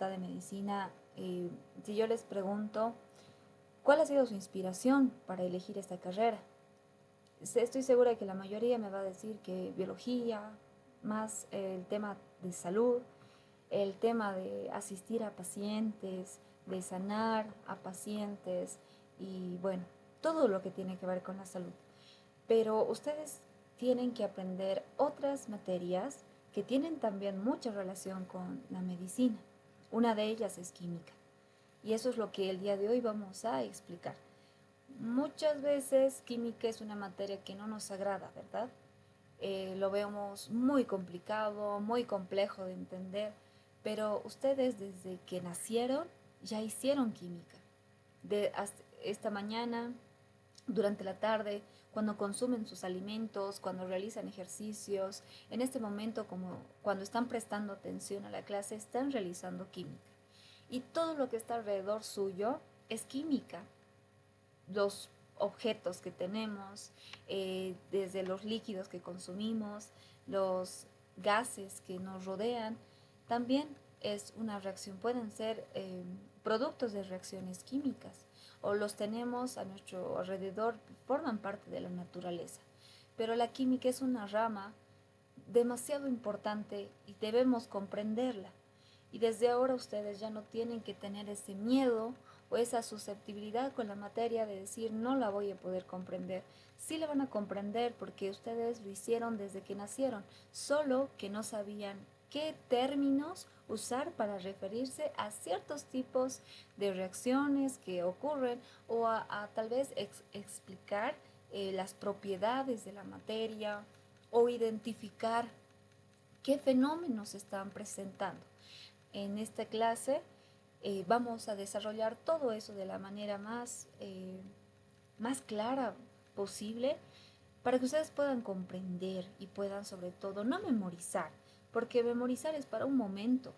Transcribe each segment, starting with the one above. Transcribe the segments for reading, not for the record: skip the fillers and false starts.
Facultad de Medicina, si yo les pregunto, ¿cuál ha sido su inspiración para elegir esta carrera? Estoy segura de que la mayoría me va a decir que biología, más el tema de salud, el tema de asistir a pacientes, de sanar a pacientes y bueno, todo lo que tiene que ver con la salud. Pero ustedes tienen que aprender otras materias que tienen también mucha relación con la medicina. Una de ellas es química. Y eso es lo que el día de hoy vamos a explicar. Muchas veces química es una materia que no nos agrada, ¿verdad? Lo vemos muy complicado, muy complejo de entender, pero ustedes desde que nacieron ya hicieron química. Esta mañana, durante la tarde, cuando consumen sus alimentos, cuando realizan ejercicios, en este momento como cuando están prestando atención a la clase, están realizando química. Y todo lo que está alrededor suyo es química. Los objetos que tenemos, desde los líquidos que consumimos, los gases que nos rodean, también es una reacción, pueden ser productos de reacciones químicas o los tenemos a nuestro alrededor, forman parte de la naturaleza. Pero la química es una rama demasiado importante y debemos comprenderla. Y desde ahora ustedes ya no tienen que tener ese miedo o esa susceptibilidad con la materia de decir no la voy a poder comprender. Sí la van a comprender porque ustedes lo hicieron desde que nacieron, solo que no sabían qué términos usar para referirse a ciertos tipos de reacciones que ocurren o a tal vez explicar las propiedades de la materia o identificar qué fenómenos se están presentando. En esta clase vamos a desarrollar todo eso de la manera más clara posible para que ustedes puedan comprender y puedan sobre todo no memorizar, porque memorizar es para un momento,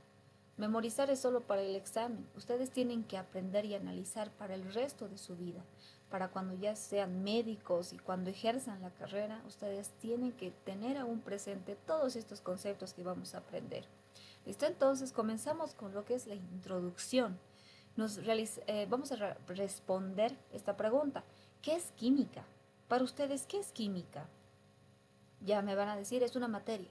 memorizar es solo para el examen. Ustedes tienen que aprender y analizar para el resto de su vida, para cuando ya sean médicos y cuando ejerzan la carrera, ustedes tienen que tener aún presente todos estos conceptos que vamos a aprender. ¿Listo? Entonces comenzamos con lo que es la introducción. Vamos a responder esta pregunta. ¿Qué es química? Para ustedes, ¿qué es química? Ya me van a decir, es una materia.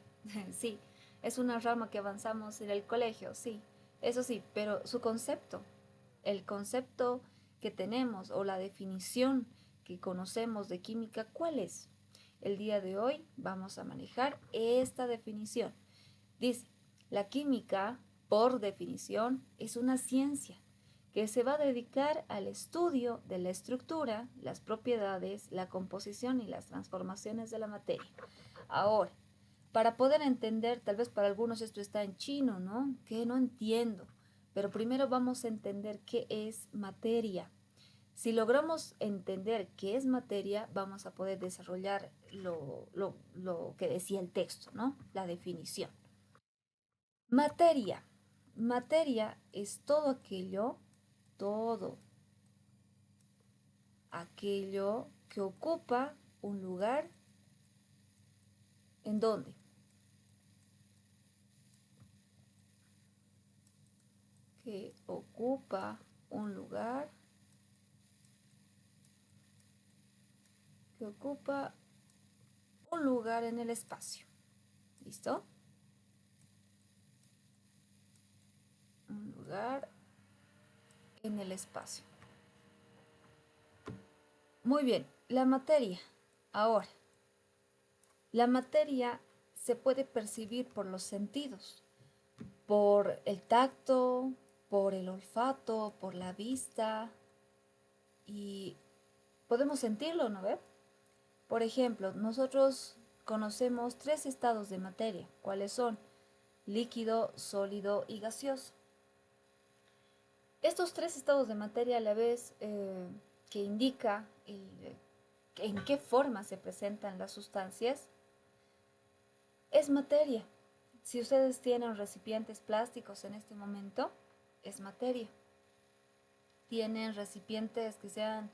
Sí, es una rama que avanzamos en el colegio, sí. Eso sí, pero su concepto, el concepto que tenemos o la definición que conocemos de química, ¿cuál es? El día de hoy vamos a manejar esta definición. Dice, la química, por definición, es una ciencia que se va a dedicar al estudio de la estructura, las propiedades, la composición y las transformaciones de la materia. Ahora, para poder entender, tal vez para algunos esto está en chino, ¿no? Que no entiendo, pero primero vamos a entender qué es materia. Si logramos entender qué es materia, vamos a poder desarrollar lo que decía el texto, ¿no? La definición. Materia. Materia es todo aquello que ocupa un lugar. ¿En dónde? Que ocupa un lugar, que ocupa un lugar en el espacio. ¿Listo? Un lugar en el espacio. Muy bien, la materia. Ahora, la materia se puede percibir por los sentidos, por el tacto, por el olfato, por la vista y podemos sentirlo, ¿no ve? Por ejemplo, nosotros conocemos tres estados de materia. ¿Cuáles son? Líquido, sólido y gaseoso. Estos tres estados de materia a la vez que indica en qué forma se presentan las sustancias, es materia. Si ustedes tienen recipientes plásticos en este momento, es materia. Tienen recipientes que sean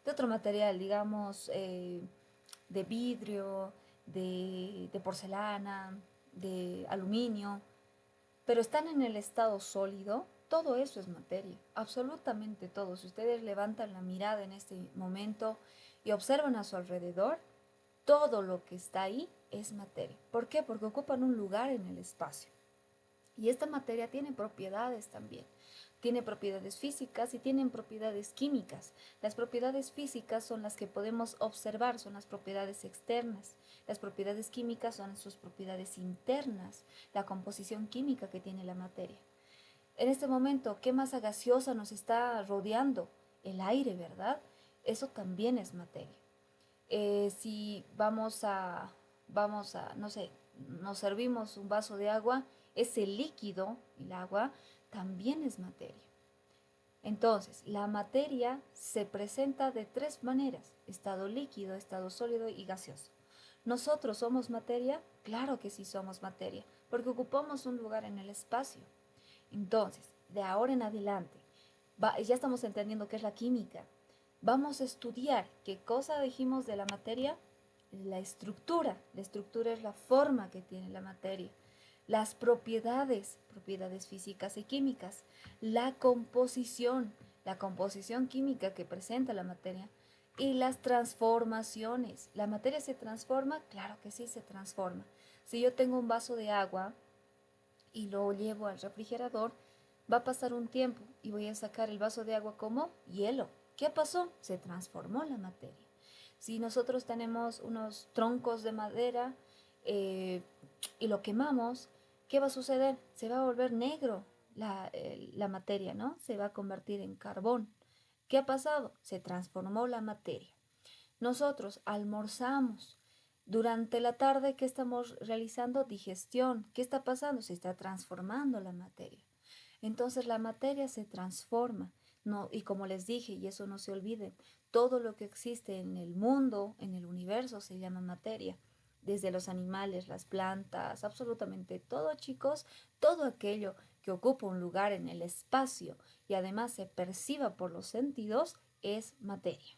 de otro material, digamos, de vidrio, de porcelana, de aluminio, pero están en el estado sólido, todo eso es materia, absolutamente todo. Si ustedes levantan la mirada en este momento y observan a su alrededor, todo lo que está ahí es materia. ¿Por qué? Porque ocupan un lugar en el espacio. Y esta materia tiene propiedades también. Tiene propiedades físicas y tienen propiedades químicas. Las propiedades físicas son las que podemos observar, son las propiedades externas. Las propiedades químicas son sus propiedades internas, la composición química que tiene la materia. En este momento, ¿qué masa gaseosa nos está rodeando? El aire, ¿verdad? Eso también es materia. Si no sé, nos servimos un vaso de agua, ese líquido, el agua, también es materia. Entonces, la materia se presenta de tres maneras: estado líquido, estado sólido y gaseoso. ¿Nosotros somos materia? Claro que sí somos materia, porque ocupamos un lugar en el espacio. Entonces, de ahora en adelante, ya estamos entendiendo qué es la química. Vamos a estudiar qué cosa dijimos de la materia: la estructura. La estructura es la forma que tiene la materia. Las propiedades, propiedades físicas y químicas. La composición química que presenta la materia. Y las transformaciones. ¿La materia se transforma? Claro que sí se transforma. Si yo tengo un vaso de agua y lo llevo al refrigerador, va a pasar un tiempo y voy a sacar el vaso de agua como hielo. ¿Qué pasó? Se transformó la materia. Si nosotros tenemos unos troncos de madera y lo quemamos, ¿qué va a suceder? Se va a volver negro la materia, ¿no? Se va a convertir en carbón. ¿Qué ha pasado? Se transformó la materia. Nosotros almorzamos. Durante la tarde, ¿qué estamos realizando? Digestión. ¿Qué está pasando? Se está transformando la materia. Entonces la materia se transforma. No, y como les dije, y eso no se olvide, todo lo que existe en el mundo, en el universo, se llama materia. Desde los animales, las plantas, absolutamente todo, chicos, todo aquello que ocupa un lugar en el espacio y además se perciba por los sentidos es materia.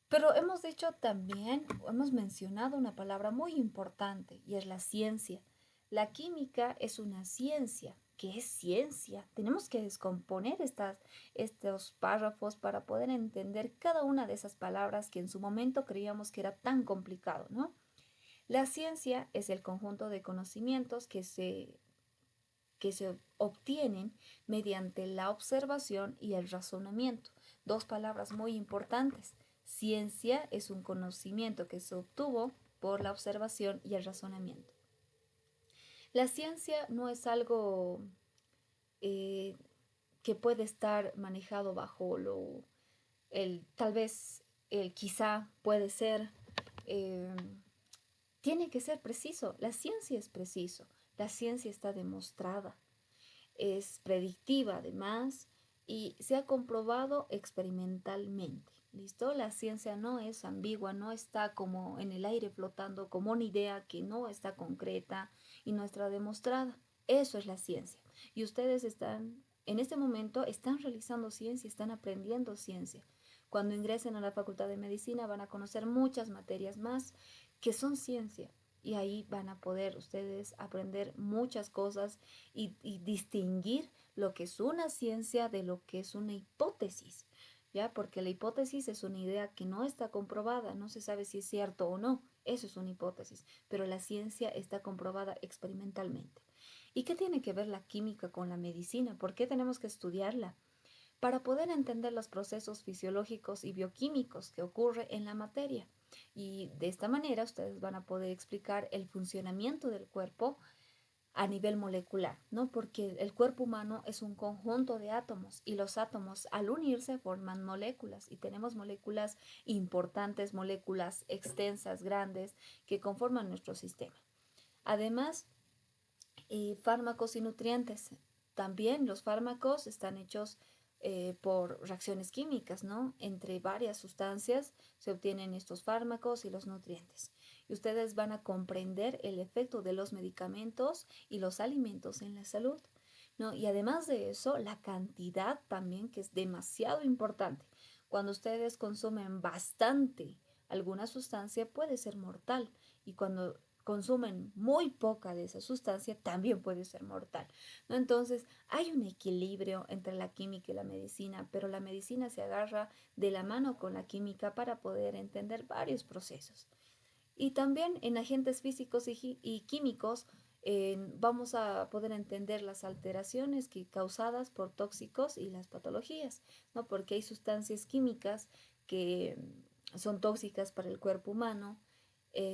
Pero hemos dicho también, hemos mencionado una palabra muy importante y es la ciencia. La química es una ciencia. ¿Qué es ciencia? Tenemos que descomponer estos párrafos para poder entender cada una de esas palabras que en su momento creíamos que era tan complicado, ¿no? La ciencia es el conjunto de conocimientos que se obtienen mediante la observación y el razonamiento. Dos palabras muy importantes. Ciencia es un conocimiento que se obtuvo por la observación y el razonamiento. La ciencia no es algo eh, que puede estar manejado bajo tal vez, el quizá, puede ser, eh, tiene que ser preciso. La ciencia es preciso, la ciencia está demostrada, es predictiva además y se ha comprobado experimentalmente. ¿Listo? La ciencia no es ambigua, no está como en el aire flotando como una idea que no está concreta y no está demostrada. Eso es la ciencia. Y ustedes en este momento, están realizando ciencia, están aprendiendo ciencia. Cuando ingresen a la Facultad de Medicina van a conocer muchas materias más que son ciencia. Y ahí van a poder ustedes aprender muchas cosas y distinguir lo que es una ciencia de lo que es una hipótesis, ¿ya? Porque la hipótesis es una idea que no está comprobada, no se sabe si es cierto o no, eso es una hipótesis, pero la ciencia está comprobada experimentalmente. ¿Y qué tiene que ver la química con la medicina? ¿Por qué tenemos que estudiarla? Para poder entender los procesos fisiológicos y bioquímicos que ocurren en la materia. Y de esta manera ustedes van a poder explicar el funcionamiento del cuerpo a nivel molecular, ¿no? Porque el cuerpo humano es un conjunto de átomos y los átomos al unirse forman moléculas y tenemos moléculas importantes, moléculas extensas, grandes, que conforman nuestro sistema. Además, fármacos y nutrientes. También los fármacos están hechos por reacciones químicas, ¿no? Entre varias sustancias se obtienen estos fármacos y los nutrientes. Y ustedes van a comprender el efecto de los medicamentos y los alimentos en la salud, ¿no? Y además de eso, la cantidad también, que es demasiado importante. Cuando ustedes consumen bastante alguna sustancia, puede ser mortal. Y cuando consumen muy poca de esa sustancia, también puede ser mortal, ¿no? Entonces, hay un equilibrio entre la química y la medicina, pero la medicina se agarra de la mano con la química para poder entender varios procesos. Y también en agentes físicos y químicos vamos a poder entender las alteraciones causadas por tóxicos y las patologías, ¿no? Porque hay sustancias químicas que son tóxicas para el cuerpo humano.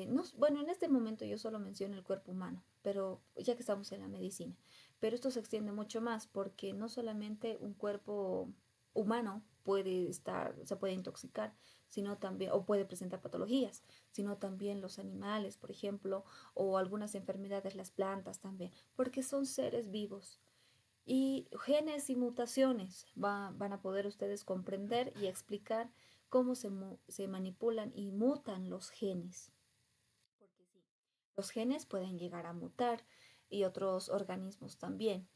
No, bueno, en este momento yo solo menciono el cuerpo humano, pero ya que estamos en la medicina, pero esto se extiende mucho más porque no solamente un cuerpo humano se puede intoxicar, sino también, o puede presentar patologías, sino también los animales, por ejemplo, o algunas enfermedades, las plantas también, porque son seres vivos. Y genes y mutaciones van a poder ustedes comprender y explicar cómo se manipulan y mutan los genes. Porque sí, los genes pueden llegar a mutar y otros organismos también.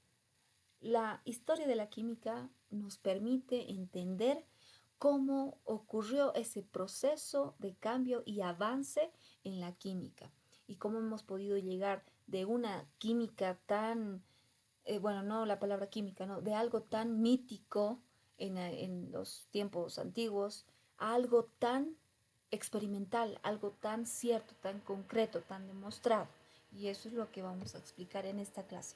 La historia de la química nos permite entender cómo ocurrió ese proceso de cambio y avance en la química y cómo hemos podido llegar de una química tan, bueno, no la palabra química, no, de algo tan mítico en los tiempos antiguos a algo tan experimental, algo tan cierto, tan concreto, tan demostrado. Y eso es lo que vamos a explicar en esta clase.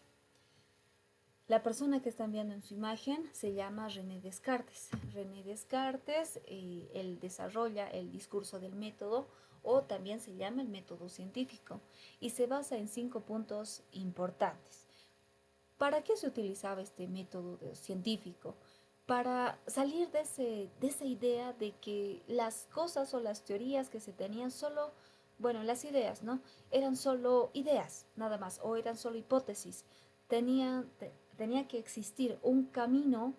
La persona que están viendo en su imagen se llama René Descartes. René Descartes, él desarrolla el discurso del método o también se llama el método científico y se basa en 5 puntos importantes. ¿Para qué se utilizaba este método científico? Para salir de esa idea de que las cosas o las teorías que se tenían solo, bueno, las ideas, ¿no? Eran solo ideas, nada más, o eran solo hipótesis. Tenía que existir un camino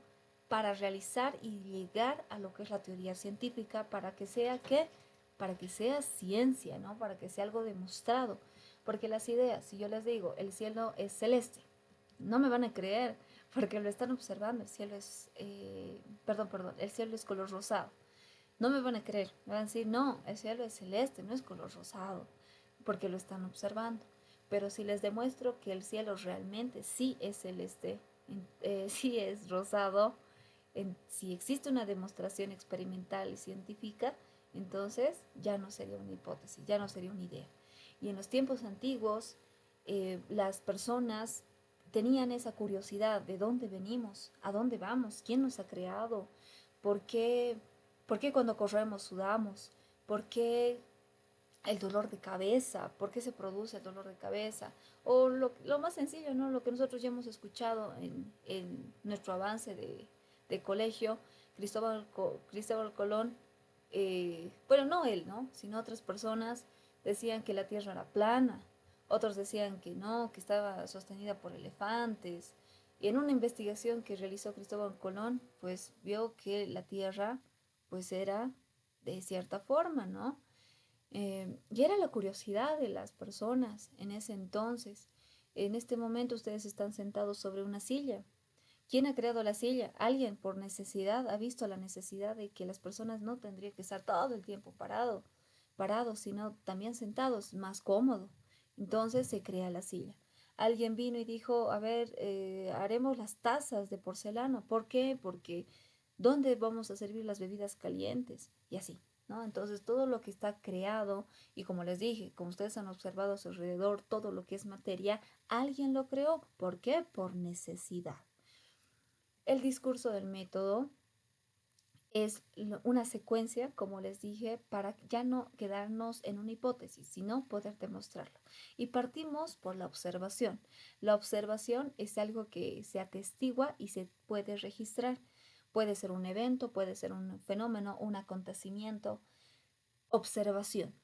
para realizar y llegar a lo que es la teoría científica para que sea ¿qué? Para que sea ciencia, ¿no? Para que sea algo demostrado. Porque las ideas, si yo les digo, el cielo es celeste, no me van a creer porque lo están observando. El cielo es, perdón, el cielo es color rosado. No me van a creer, me van a decir, no, el cielo es celeste, no es color rosado, porque lo están observando. Pero si les demuestro que el cielo realmente sí es celeste, sí es rosado, si existe una demostración experimental y científica, entonces ya no sería una hipótesis, ya no sería una idea. Y en los tiempos antiguos, las personas tenían esa curiosidad de dónde venimos, a dónde vamos, quién nos ha creado, por qué, por qué cuando corremos sudamos, por qué el dolor de cabeza, por qué se produce el dolor de cabeza, o lo más sencillo, ¿no? Lo que nosotros ya hemos escuchado en nuestro avance de colegio, Cristóbal Colón, bueno, no él, ¿no? Sino otras personas decían que la Tierra era plana, otros decían que no, que estaba sostenida por elefantes. Y en una investigación que realizó Cristóbal Colón, pues vio que la Tierra, pues era de cierta forma, ¿no? Y era la curiosidad de las personas en ese entonces. En este momento ustedes están sentados sobre una silla. ¿Quién ha creado la silla? Alguien por necesidad ha visto la necesidad de que las personas no tendrían que estar todo el tiempo parados, sino también sentados, más cómodo. Entonces se crea la silla. Alguien vino y dijo, a ver, haremos las tazas de porcelana. ¿Por qué? Porque ¿dónde vamos a servir las bebidas calientes? Y así, ¿no? Entonces todo lo que está creado, y como les dije, como ustedes han observado a su alrededor, todo lo que es materia, alguien lo creó. ¿Por qué? Por necesidad. El discurso del método es una secuencia, como les dije, para ya no quedarnos en una hipótesis, sino poder demostrarlo. Y partimos por la observación. La observación es algo que se atestigua y se puede registrar. Puede ser un evento, puede ser un fenómeno, un acontecimiento. Observación.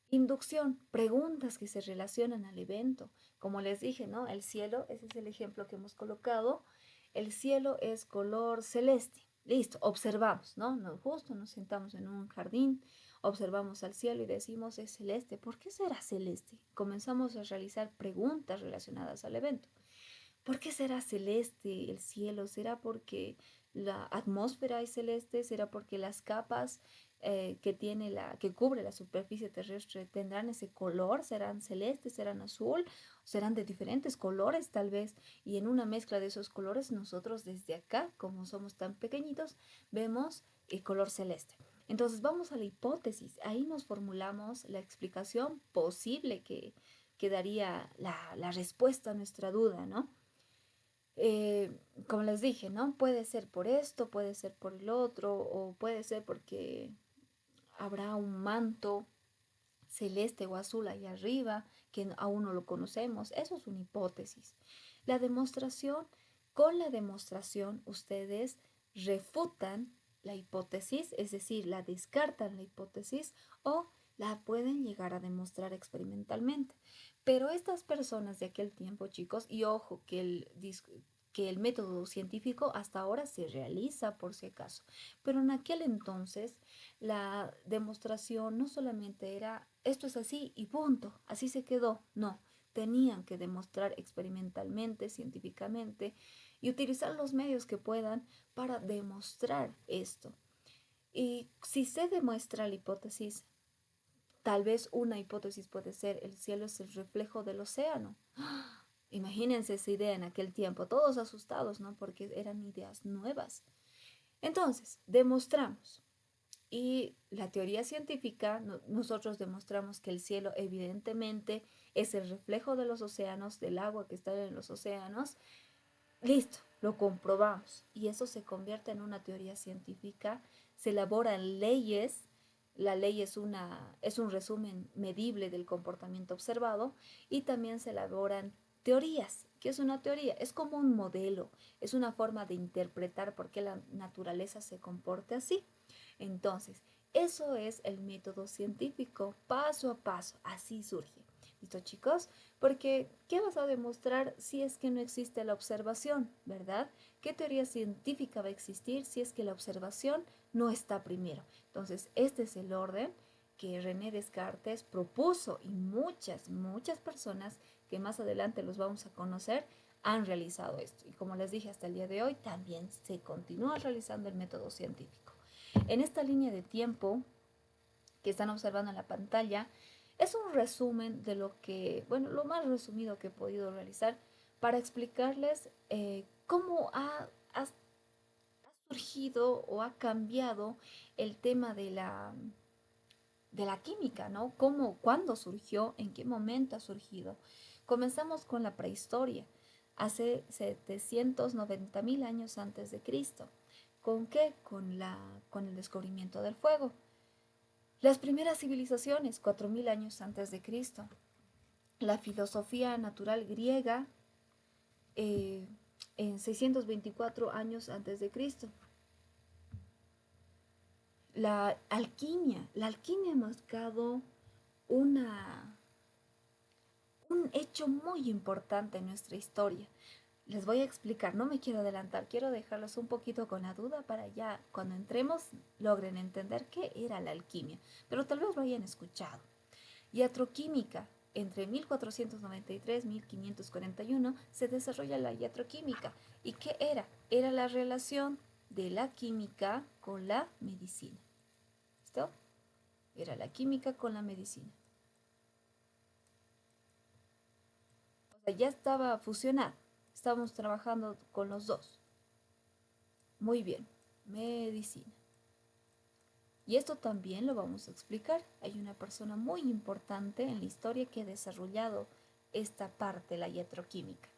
Inducción, preguntas que se relacionan al evento. Como les dije, ¿no? El cielo, ese es el ejemplo que hemos colocado. El cielo es color celeste. Listo, observamos, ¿no? Justo nos sentamos en un jardín, observamos al cielo y decimos es celeste. ¿Por qué será celeste? Comenzamos a realizar preguntas relacionadas al evento. ¿Por qué será celeste el cielo? ¿Será porque la atmósfera es celeste? ¿Será porque las capas que cubre la superficie terrestre tendrán ese color, serán celestes, serán azul, serán de diferentes colores tal vez, y en una mezcla de esos colores nosotros desde acá, como somos tan pequeñitos, vemos el color celeste. Entonces vamos a la hipótesis, ahí nos formulamos la explicación posible que daría la respuesta a nuestra duda, ¿no? Como les dije, ¿no? Puede ser por esto, puede ser por el otro, o puede ser porque habrá un manto celeste o azul ahí arriba que aún no lo conocemos. Eso es una hipótesis. La demostración, con la demostración ustedes refutan la hipótesis, es decir, la descartan la hipótesis o la pueden llegar a demostrar experimentalmente. Pero estas personas de aquel tiempo, chicos, y ojo que el método científico hasta ahora se realiza por si acaso, pero en aquel entonces la demostración no solamente era esto es así y punto, así se quedó, no, tenían que demostrar experimentalmente, científicamente y utilizar los medios que puedan para demostrar esto. Y si se demuestra la hipótesis, tal vez una hipótesis puede ser el cielo es el reflejo del océano. Imagínense esa idea en aquel tiempo, todos asustados, ¿no? Porque eran ideas nuevas. Entonces, demostramos. Y la teoría científica, nosotros demostramos que el cielo evidentemente es el reflejo de los océanos, del agua que está en los océanos. Listo, lo comprobamos. Y eso se convierte en una teoría científica. Se elaboran leyes. La ley es un resumen medible del comportamiento observado y también se elaboran teorías. ¿Qué es una teoría? Es como un modelo, es una forma de interpretar por qué la naturaleza se comporta así. Entonces, eso es el método científico, paso a paso, así surge. ¿Listo, chicos? Porque, ¿qué vas a demostrar si es que no existe la observación, verdad? ¿Qué teoría científica va a existir si es que la observación no está primero? Entonces, este es el orden que René Descartes propuso y muchas personas que más adelante los vamos a conocer han realizado esto. Y como les dije, hasta el día de hoy también se continúa realizando el método científico. En esta línea de tiempo que están observando en la pantalla, es un resumen de lo que, bueno, lo más resumido que he podido realizar para explicarles cómo ha surgido o ha cambiado el tema de la química, ¿no? ¿Cómo, cuándo surgió, en qué momento ha surgido? Comenzamos con la prehistoria, hace 790.000 años antes de Cristo. ¿Con qué? Con el descubrimiento del fuego. Las primeras civilizaciones, 4.000 años antes de Cristo. La filosofía natural griega, eh, en 624 años antes de Cristo. La alquimia ha marcado una, un hecho muy importante en nuestra historia. Les voy a explicar, no me quiero adelantar, quiero dejarlos un poquito con la duda para ya cuando entremos logren entender qué era la alquimia, pero tal vez lo hayan escuchado. Iatroquímica. Entre 1493 y 1541 se desarrolla la iatroquímica. ¿Y qué era? Era la relación de la química con la medicina. ¿Listo? Era la química con la medicina. O sea, ya estaba fusionado. Estábamos trabajando con los dos. Muy bien. Medicina. Y esto también lo vamos a explicar. Hay una persona muy importante en la historia que ha desarrollado esta parte, la iatroquímica.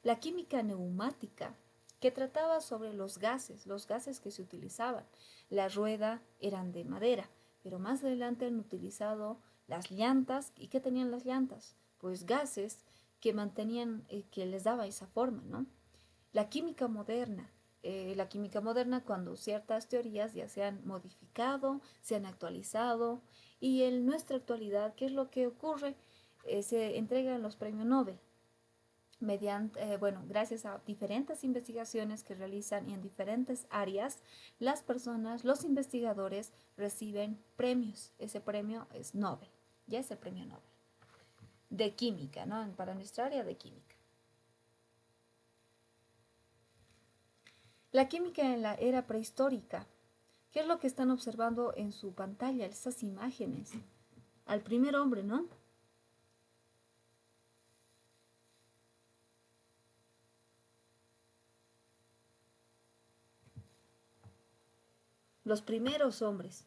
La química neumática, que trataba sobre los gases que se utilizaban. La rueda eran de madera, pero más adelante han utilizado las llantas. ¿Y qué tenían las llantas? Pues gases que mantenían, que les daba esa forma, ¿no? La química moderna cuando ciertas teorías ya se han modificado, se han actualizado y en nuestra actualidad, ¿qué es lo que ocurre? Se entregan los premios Nobel mediante, bueno, gracias a diferentes investigaciones que realizan y en diferentes áreas, las personas, los investigadores reciben premios. Ese premio es Nobel, ya es el premio Nobel de química, ¿no? Para nuestra área de química. La química en la era prehistórica, ¿Qué es lo que están observando en su pantalla, esas imágenes? Al primer hombre, ¿no? Los primeros hombres.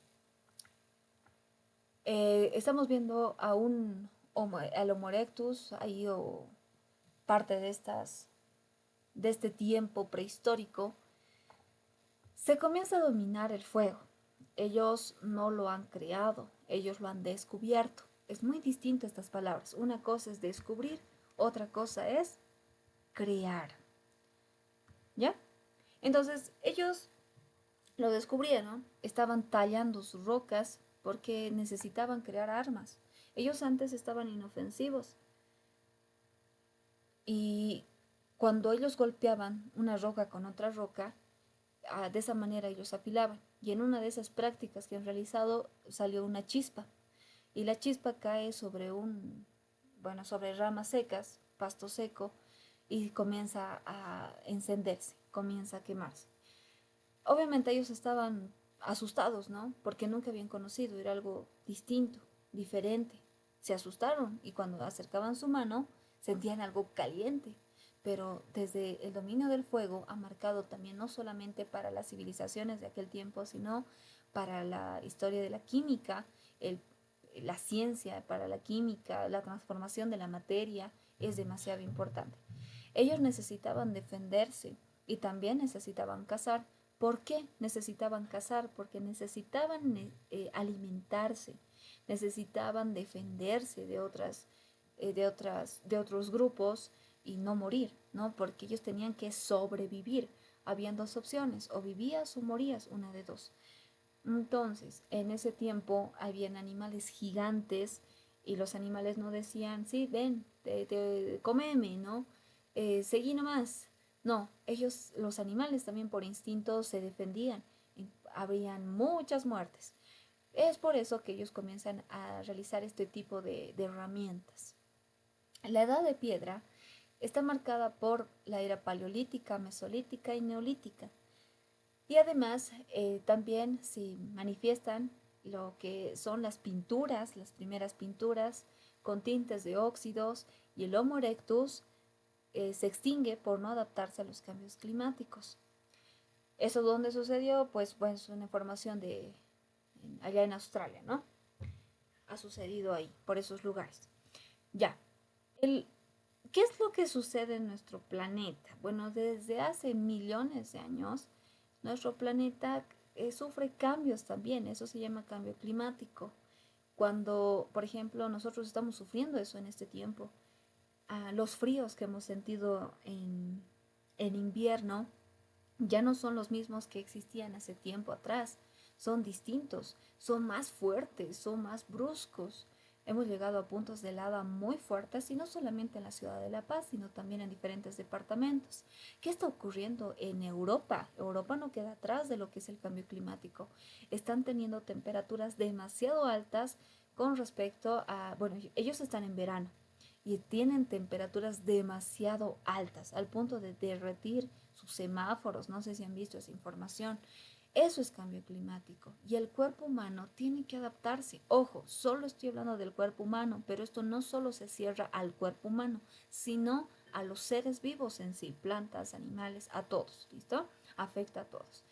Estamos viendo a al Homo erectus, ahí o parte de este tiempo prehistórico, se comienza a dominar el fuego. Ellos no lo han creado, ellos lo han descubierto. Es muy distinto estas palabras. Una cosa es descubrir, otra cosa es crear. ¿Ya? Entonces, ellos lo descubrieron, estaban tallando sus rocas porque necesitaban crear armas. Ellos antes estaban inofensivos y cuando ellos golpeaban una roca con otra roca, de esa manera ellos afilaban. Y en una de esas prácticas que han realizado salió una chispa. Y la chispa cae sobre sobre ramas secas, pasto seco, y comienza a encenderse, comienza a quemarse. Obviamente ellos estaban asustados, ¿no? Porque nunca habían conocido, era algo distinto, diferente. Se asustaron y cuando acercaban su mano sentían algo caliente. Pero desde el dominio del fuego ha marcado también no solamente para las civilizaciones de aquel tiempo, sino para la historia de la química, el, la ciencia para la química, la transformación de la materia es demasiado importante. Ellos necesitaban defenderse y también necesitaban cazar. ¿Por qué necesitaban cazar? Porque necesitaban alimentarse, necesitaban defenderse de otros grupos y no morir, ¿no? Porque ellos tenían que sobrevivir. Habían dos opciones, o vivías o morías, una de dos. Entonces, en ese tiempo habían animales gigantes y los animales no decían, sí, ven, comeme, ¿no? Seguí nomás. No, ellos, los animales también por instinto se defendían. Habrían muchas muertes. Es por eso que ellos comienzan a realizar este tipo de herramientas. La edad de piedra está marcada por la era paleolítica, mesolítica y neolítica. Y además también se manifiestan lo que son las pinturas, las primeras pinturas con tintes de óxidos y el Homo erectus se extingue por no adaptarse a los cambios climáticos. ¿Eso dónde sucedió? Pues bueno, es una información allá en Australia, ¿no? Ha sucedido ahí, por esos lugares. Ya, el, ¿qué es lo que sucede en nuestro planeta? Bueno, desde hace millones de años, nuestro planeta sufre cambios también, eso se llama cambio climático. Cuando, por ejemplo, nosotros estamos sufriendo eso en este tiempo, los fríos que hemos sentido en invierno ya no son los mismos que existían hace tiempo atrás, son distintos, son más fuertes, son más bruscos. Hemos llegado a puntos de helada muy fuertes y no solamente en la ciudad de La Paz, sino también en diferentes departamentos. ¿Qué está ocurriendo en Europa? Europa no queda atrás de lo que es el cambio climático. Están teniendo temperaturas demasiado altas con respecto a, bueno, ellos están en verano y tienen temperaturas demasiado altas al punto de derretir sus semáforos. No sé si han visto esa información. Eso es cambio climático y el cuerpo humano tiene que adaptarse. Ojo, solo estoy hablando del cuerpo humano, pero esto no solo se cierra al cuerpo humano, sino a los seres vivos en sí, plantas, animales, a todos, ¿listo? Afecta a todos.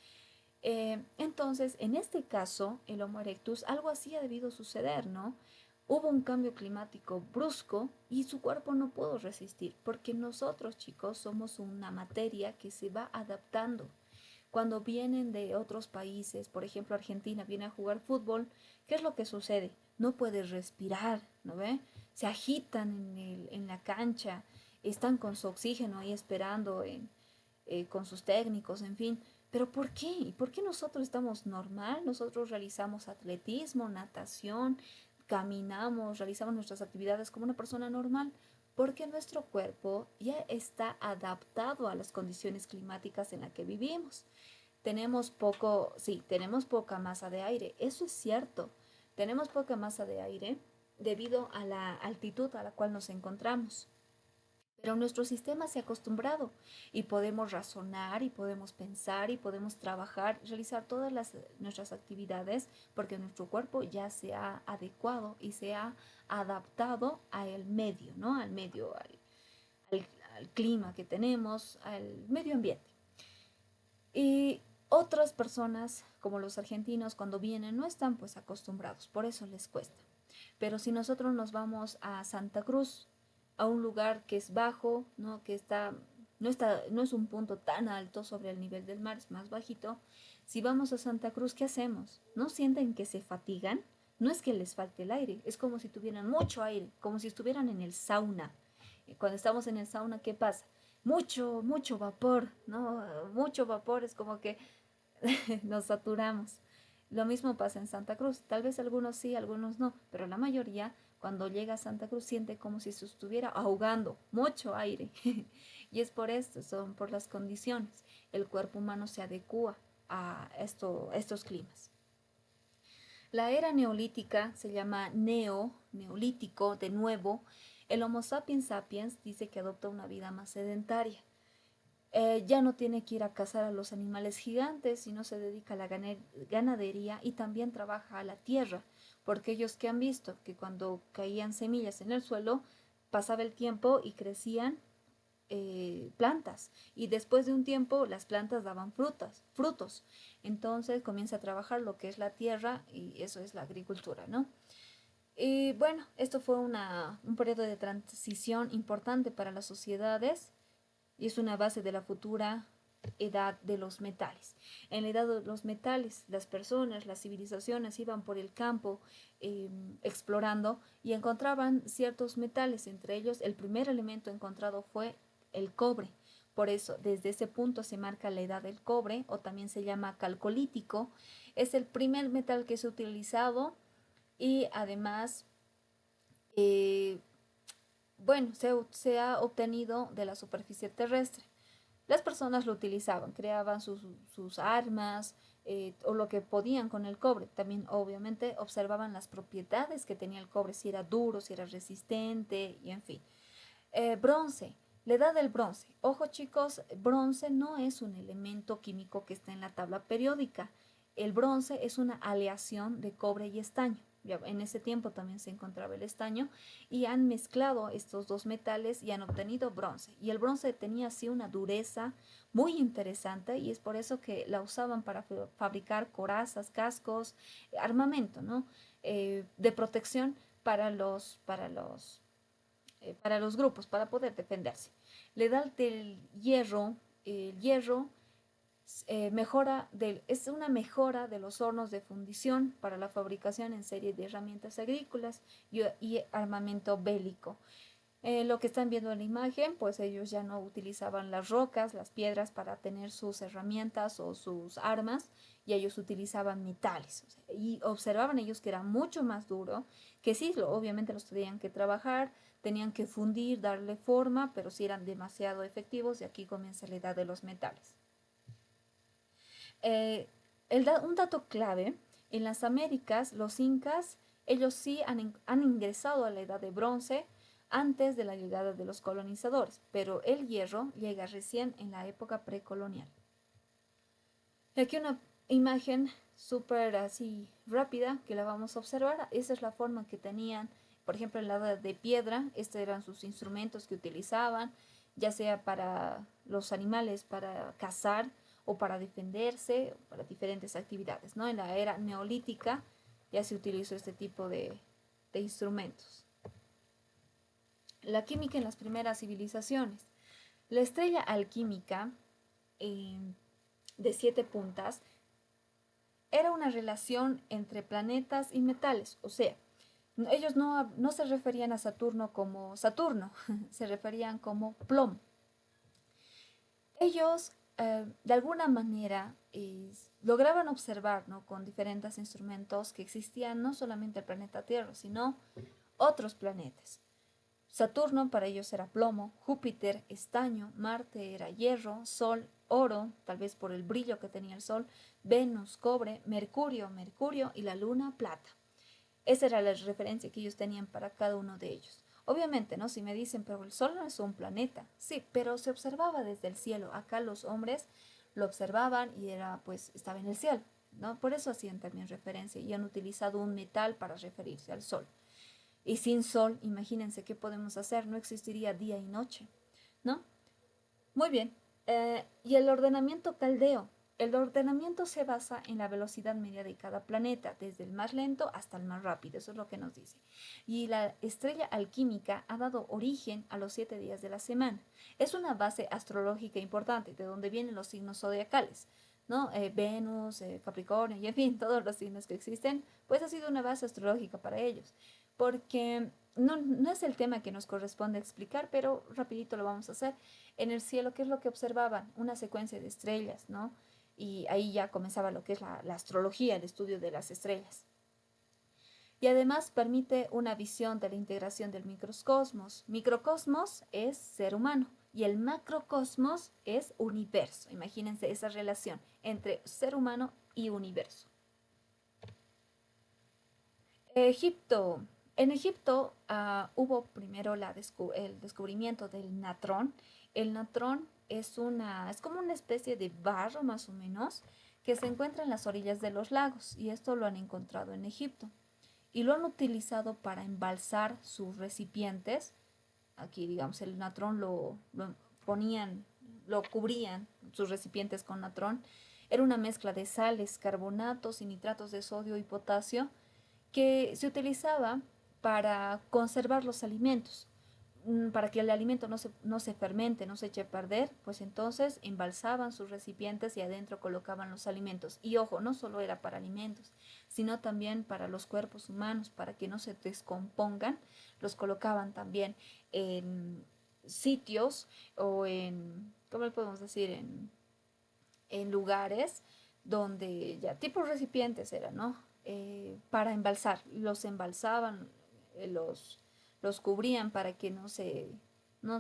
Entonces, en este caso, el Homo erectus, algo así ha debido suceder, ¿no? Hubo un cambio climático brusco y su cuerpo no pudo resistir, porque nosotros, chicos, somos una materia que se va adaptando. Cuando vienen de otros países, por ejemplo Argentina, viene a jugar fútbol, ¿qué es lo que sucede? No puede respirar, ¿no ve? Se agitan en la cancha, están con su oxígeno ahí esperando con sus técnicos, en fin. ¿Pero por qué? ¿Y por qué nosotros estamos normal? Nosotros realizamos atletismo, natación, caminamos, realizamos nuestras actividades como una persona normal, porque nuestro cuerpo ya está adaptado a las condiciones climáticas en las que vivimos. Tenemos poca masa de aire, eso es cierto. Tenemos poca masa de aire debido a la altitud a la cual nos encontramos. Pero nuestro sistema se ha acostumbrado y podemos razonar y podemos pensar y podemos trabajar, realizar todas nuestras actividades porque nuestro cuerpo ya se ha adecuado y se ha adaptado al medio, ¿no? Al medio, al, al clima que tenemos, al medio ambiente. Y otras personas, como los argentinos, cuando vienen no están pues acostumbrados, por eso les cuesta. Pero si nosotros nos vamos a Santa Cruz, a un lugar que es bajo, ¿no? Que no es un punto tan alto sobre el nivel del mar, es más bajito. Si vamos a Santa Cruz, ¿qué hacemos? ¿No sienten que se fatigan? No es que les falte el aire, es como si tuvieran mucho aire, como si estuvieran en el sauna. Cuando estamos en el sauna, ¿qué pasa? Mucho vapor, ¿no? Mucho vapor, es como que nos saturamos. Lo mismo pasa en Santa Cruz. Tal vez algunos sí, algunos no, pero la mayoría cuando llega a Santa Cruz siente como si se estuviera ahogando, mucho aire. Y es por esto, son por las condiciones. El cuerpo humano se adecua a estos climas. La era neolítica se llama neolítico, de nuevo. El Homo sapiens sapiens dice que adopta una vida más sedentaria. Ya no tiene que ir a cazar a los animales gigantes, sino se dedica a la ganadería y también trabaja a la tierra, porque ellos que han visto que cuando caían semillas en el suelo, pasaba el tiempo y crecían plantas, y después de un tiempo las plantas daban frutos. Entonces comienza a trabajar lo que es la tierra y eso es la agricultura, ¿no? Y bueno, esto fue un periodo de transición importante para las sociedades y es una base de la futura edad de los metales. En la edad de los metales, las personas, las civilizaciones iban por el campo explorando y encontraban ciertos metales, entre ellos el primer elemento encontrado fue el cobre. Por eso, desde ese punto se marca la edad del cobre, o también se llama calcolítico. Es el primer metal que se ha utilizado y además eh, bueno, se ha obtenido de la superficie terrestre. Las personas lo utilizaban, creaban sus armas o lo que podían con el cobre. También obviamente observaban las propiedades que tenía el cobre, si era duro, si era resistente y en fin. Bronce, la edad del bronce. Ojo chicos, bronce no es un elemento químico que está en la tabla periódica. El bronce es una aleación de cobre y estaño. Ya en ese tiempo también se encontraba el estaño y han mezclado estos dos metales y han obtenido bronce. Y el bronce tenía así una dureza muy interesante y es por eso que la usaban para fabricar corazas, cascos, armamento, ¿no? De protección para los grupos, para poder defenderse. La edad del hierro, el hierro es una mejora de los hornos de fundición para la fabricación en serie de herramientas agrícolas y armamento bélico. Lo que están viendo en la imagen, pues ellos ya no utilizaban las rocas, las piedras para tener sus herramientas o sus armas, y ellos utilizaban metales. O sea, y observaban ellos que era mucho más duro, que sí, obviamente los tenían que trabajar, tenían que fundir, darle forma, pero sí eran demasiado efectivos y aquí comienza la edad de los metales. Eh, un dato clave, en las Américas, los incas, ellos sí han ingresado a la edad de bronce antes de la llegada de los colonizadores, pero el hierro llega recién en la época precolonial. Y aquí una imagen súper así rápida que la vamos a observar. Esa es la forma que tenían, por ejemplo, en la edad de piedra. Estos eran sus instrumentos que utilizaban, ya sea para los animales, para cazar o para defenderse, para diferentes actividades, ¿no? En la era neolítica ya se utilizó este tipo de instrumentos. La química en las primeras civilizaciones. La estrella alquímica eh, de 7 puntas era una relación entre planetas y metales, o sea, ellos no se referían a Saturno como Saturno, se referían como plomo. Ellos, de alguna manera, lograban observar, ¿no? Con diferentes instrumentos que existían no solamente el planeta Tierra, sino otros planetas. Saturno para ellos era plomo, Júpiter estaño, Marte era hierro, Sol oro, tal vez por el brillo que tenía el Sol, Venus cobre, mercurio y la Luna plata. Esa era la referencia que ellos tenían para cada uno de ellos. Obviamente, ¿no? Si me dicen, pero el Sol no es un planeta. Sí, pero se observaba desde el cielo. Acá los hombres lo observaban y era, pues, estaba en el cielo, ¿no? Por eso hacían también referencia y han utilizado un metal para referirse al Sol. Y sin Sol, imagínense qué podemos hacer, no existiría día y noche, ¿no? Muy bien. Y el ordenamiento caldeo. El ordenamiento se basa en la velocidad media de cada planeta, desde el más lento hasta el más rápido, eso es lo que nos dice. Y la estrella alquímica ha dado origen a los 7 días de la semana. Es una base astrológica importante, de donde vienen los signos zodiacales, ¿no? Venus, Capricornio y en fin, todos los signos que existen, pues ha sido una base astrológica para ellos. Porque no es el tema que nos corresponde explicar, pero rapidito lo vamos a hacer. En el cielo, ¿qué es lo que observaban? Una secuencia de estrellas, ¿no? Y ahí ya comenzaba lo que es la astrología, el estudio de las estrellas. Y además permite una visión de la integración del microcosmos. Microcosmos es ser humano y el macrocosmos es universo. Imagínense esa relación entre ser humano y universo. Egipto. En Egipto hubo primero el descubrimiento del natrón. El natrón es como una especie de barro más o menos que se encuentra en las orillas de los lagos y esto lo han encontrado en Egipto y lo han utilizado para embalsar sus recipientes. Aquí digamos el natrón lo ponían, lo cubrían sus recipientes con natrón. Era una mezcla de sales, carbonatos y nitratos de sodio y potasio que se utilizaba para conservar los alimentos, para que el alimento no se fermente, no se eche a perder, pues entonces embalsaban sus recipientes y adentro colocaban los alimentos. Y ojo, no solo era para alimentos, sino también para los cuerpos humanos, para que no se descompongan, los colocaban también en sitios o ¿cómo le podemos decir? En lugares donde ya tipos recipientes eran, ¿no? Para embalsar, los embalsaban, eh, los, los cubrían para que no se, no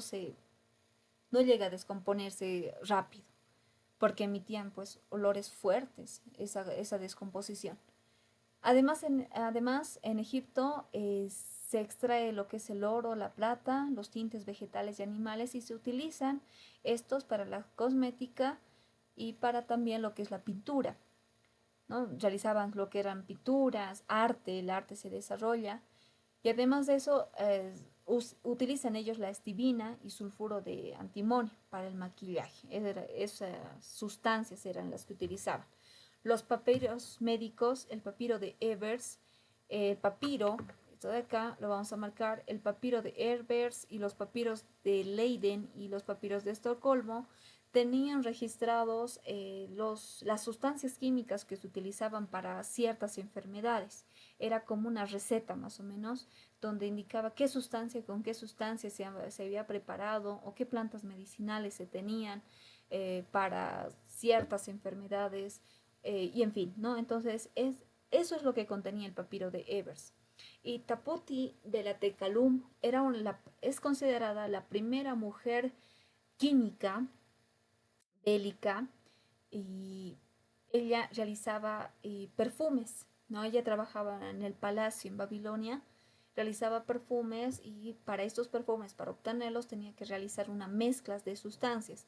llegue a descomponerse rápido, porque emitían pues olores fuertes esa descomposición. Además, en Egipto se extrae lo que es el oro, la plata, los tintes vegetales y animales y se utilizan estos para la cosmética y para también lo que es la pintura, ¿no? Realizaban lo que eran pinturas, arte, el arte se desarrolla y además de eso utilizan ellos la estibina y sulfuro de antimonio para el maquillaje. Esas sustancias eran las que utilizaban. Los papiros médicos, el papiro de Evers, el papiro, esto de acá lo vamos a marcar, el papiro de Evers y los papiros de Leiden y los papiros de Estocolmo tenían registrados las sustancias químicas que se utilizaban para ciertas enfermedades. Era como una receta más o menos donde indicaba qué sustancia con qué sustancia se había preparado o qué plantas medicinales se tenían para ciertas enfermedades y en fin, ¿no? Entonces eso es lo que contenía el papiro de Evers. Y Taputi de la Tecalum es considerada la primera mujer química bélica y ella realizaba perfumes, ¿no? Ella trabajaba en el palacio en Babilonia, realizaba perfumes y para estos perfumes, para obtenerlos, tenía que realizar una mezcla de sustancias.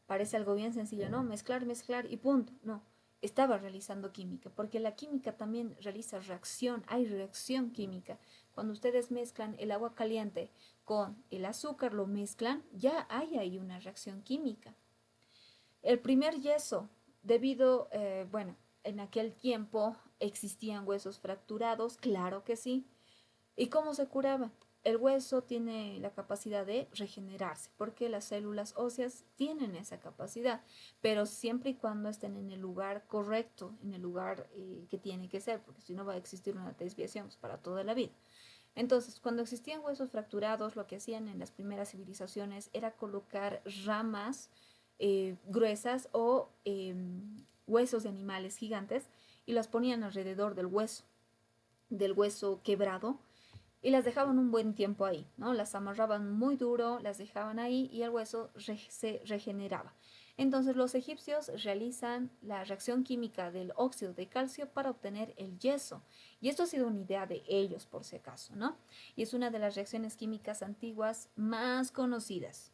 Parece algo bien sencillo, ¿no? Mezclar, mezclar y punto. No, estaba realizando química, porque la química también realiza reacción, hay reacción química. Cuando ustedes mezclan el agua caliente con el azúcar, lo mezclan, ya hay ahí una reacción química. El primer yeso, bueno, en aquel tiempo existían huesos fracturados, claro que sí. ¿Y cómo se curaba? El hueso tiene la capacidad de regenerarse, porque las células óseas tienen esa capacidad, pero siempre y cuando estén en el lugar correcto, en el lugar que tiene que ser, porque si no va a existir una desviación pues, para toda la vida. Entonces, cuando existían huesos fracturados, lo que hacían en las primeras civilizaciones era colocar ramas gruesas o huesos de animales gigantes y las ponían alrededor del hueso quebrado y las dejaban un buen tiempo ahí, ¿no? Las amarraban muy duro, las dejaban ahí y el hueso se regeneraba. Entonces los egipcios realizan la reacción química del óxido de calcio para obtener el yeso. Y esto ha sido una idea de ellos, por si acaso, ¿no? Y es una de las reacciones químicas antiguas más conocidas.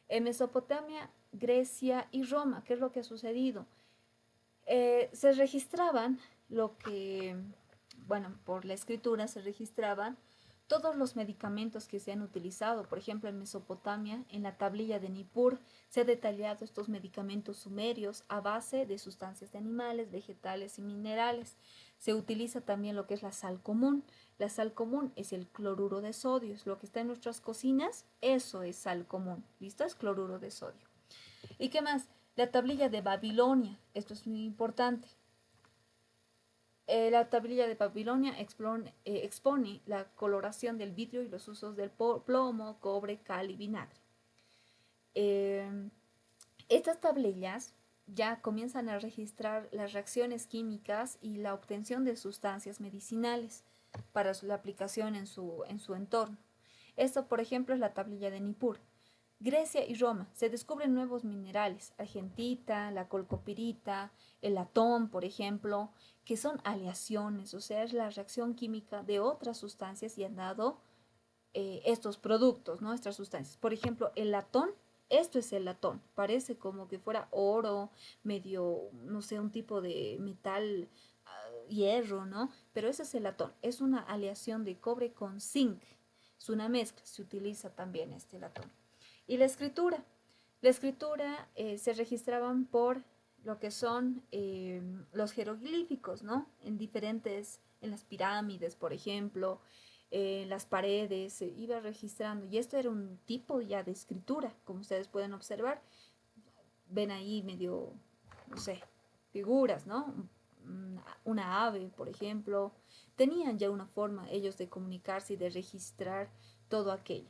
En Mesopotamia, Grecia y Roma, ¿qué es lo que ha sucedido? Se registraban lo que, bueno, por la escritura se registraban todos los medicamentos que se han utilizado. Por ejemplo, en Mesopotamia, en la tablilla de Nippur, se ha detallado estos medicamentos sumerios a base de sustancias de animales, vegetales y minerales. Se utiliza también lo que es la sal común. La sal común es el cloruro de sodio. Es lo que está en nuestras cocinas, eso es sal común. ¿Listo? Es cloruro de sodio. ¿Y qué más? La tablilla de Babilonia. Esto es muy importante. La tablilla de Babilonia expone la coloración del vidrio y los usos del plomo, cobre, cal y vinagre. Estas tablillas ya comienzan a registrar las reacciones químicas y la obtención de sustancias medicinales para la aplicación en su entorno. Esto, por ejemplo, es la tablilla de Nippur. Grecia y Roma se descubren nuevos minerales, argentita, la colcopirita, el latón, por ejemplo, que son aleaciones, o sea, es la reacción química de otras sustancias y han dado estos productos, ¿no? Estas sustancias. Por ejemplo, el latón, esto es el latón, parece como que fuera oro, medio, no sé, un tipo de metal, hierro, ¿no? Pero ese es el latón, es una aleación de cobre con zinc, es una mezcla, se utiliza también este latón. Y la escritura se registraban por lo que son los jeroglíficos, ¿no? En las pirámides, por ejemplo, en las paredes, se iba registrando. Y esto era un tipo ya de escritura, como ustedes pueden observar. Ven ahí medio, no sé, figuras, ¿no? Una ave, por ejemplo. Tenían ya una forma ellos de comunicarse y de registrar todo aquello.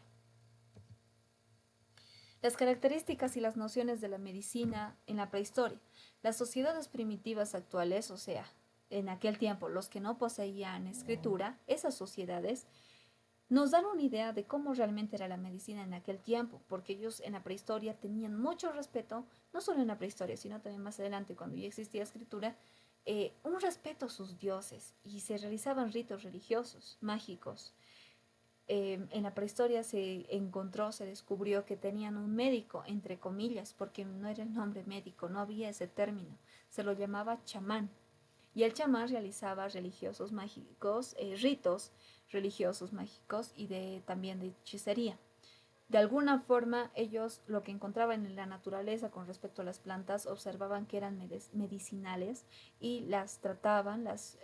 Las características y las nociones de la medicina en la prehistoria. Las sociedades primitivas actuales, o sea, en aquel tiempo los que no poseían escritura, esas sociedades nos dan una idea de cómo realmente era la medicina en aquel tiempo, porque ellos en la prehistoria tenían mucho respeto, no solo en la prehistoria, sino también más adelante, cuando ya existía escritura, un respeto a sus dioses y se realizaban ritos religiosos, mágicos. En la prehistoria se encontró, se descubrió que tenían un médico, entre comillas, porque no era el nombre médico, no había ese término, se lo llamaba chamán. Y el chamán realizaba religiosos mágicos, ritos religiosos mágicos y también de hechicería. De alguna forma, ellos lo que encontraban en la naturaleza con respecto a las plantas, observaban que eran medicinales y las trataban, las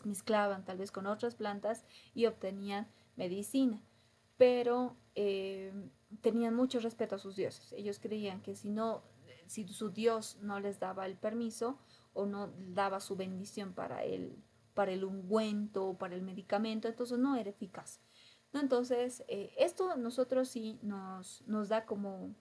mezclaban tal vez con otras plantas y obtenían medicina. Pero tenían mucho respeto a sus dioses. Ellos creían que si su dios no les daba el permiso o no daba su bendición para el ungüento o para el medicamento, entonces no era eficaz. ¿No? Entonces, esto nosotros sí nos da como,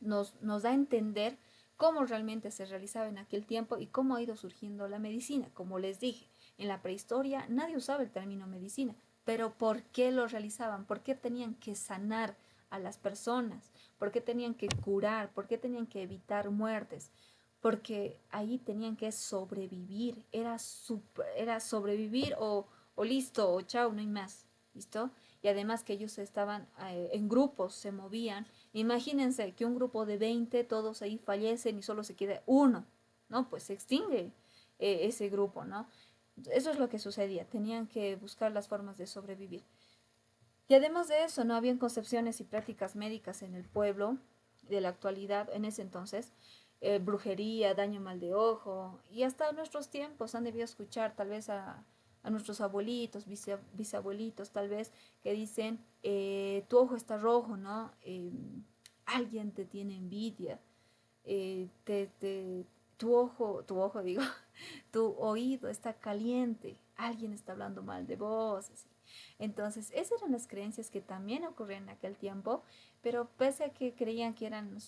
nos da a entender cómo realmente se realizaba en aquel tiempo y cómo ha ido surgiendo la medicina. Como les dije, en la prehistoria nadie usaba el término medicina, pero ¿por qué lo realizaban? ¿Por qué tenían que sanar a las personas? ¿Por qué tenían que curar? ¿Por qué tenían que evitar muertes? Porque ahí tenían que sobrevivir, era sobrevivir o listo, o chao, no hay más, ¿listo? Y además que ellos estaban en grupos, se movían. Imagínense que un grupo de 20, todos ahí fallecen y solo se queda uno, ¿no? Pues se extingue ese grupo, ¿no? Eso es lo que sucedía, tenían que buscar las formas de sobrevivir. Y además de eso, no habían concepciones y prácticas médicas en el pueblo de la actualidad, en ese entonces, brujería, daño mal de ojo, y hasta nuestros tiempos han debido escuchar tal vez a nuestros abuelitos, bisabuelitos tal vez, que dicen, tu ojo está rojo, ¿no? Alguien te tiene envidia, eh, te, te, tu ojo digo, tu oído está caliente, alguien está hablando mal de vos. Así. Entonces, esas eran las creencias que también ocurrían en aquel tiempo, pero pese a que creían que eran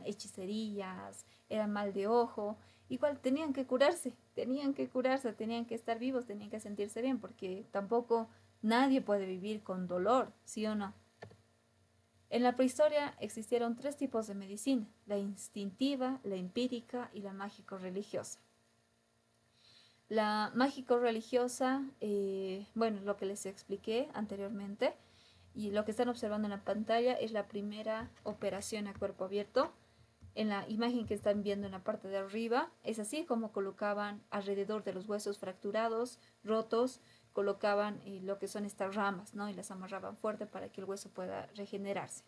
hechicerías, eran mal de ojo, igual tenían que curarse, tenían que estar vivos, tenían que sentirse bien, porque tampoco nadie puede vivir con dolor, ¿sí o no? En la prehistoria existieron tres tipos de medicina: la instintiva, la empírica y la mágico-religiosa. La mágico-religiosa, bueno, lo que les expliqué anteriormente y lo que están observando en la pantalla es la primera operación a cuerpo abierto. En la imagen que están viendo en la parte de arriba, es así como colocaban alrededor de los huesos fracturados, rotos, colocaban lo que son estas ramas, ¿no? Y las amarraban fuerte para que el hueso pueda regenerarse.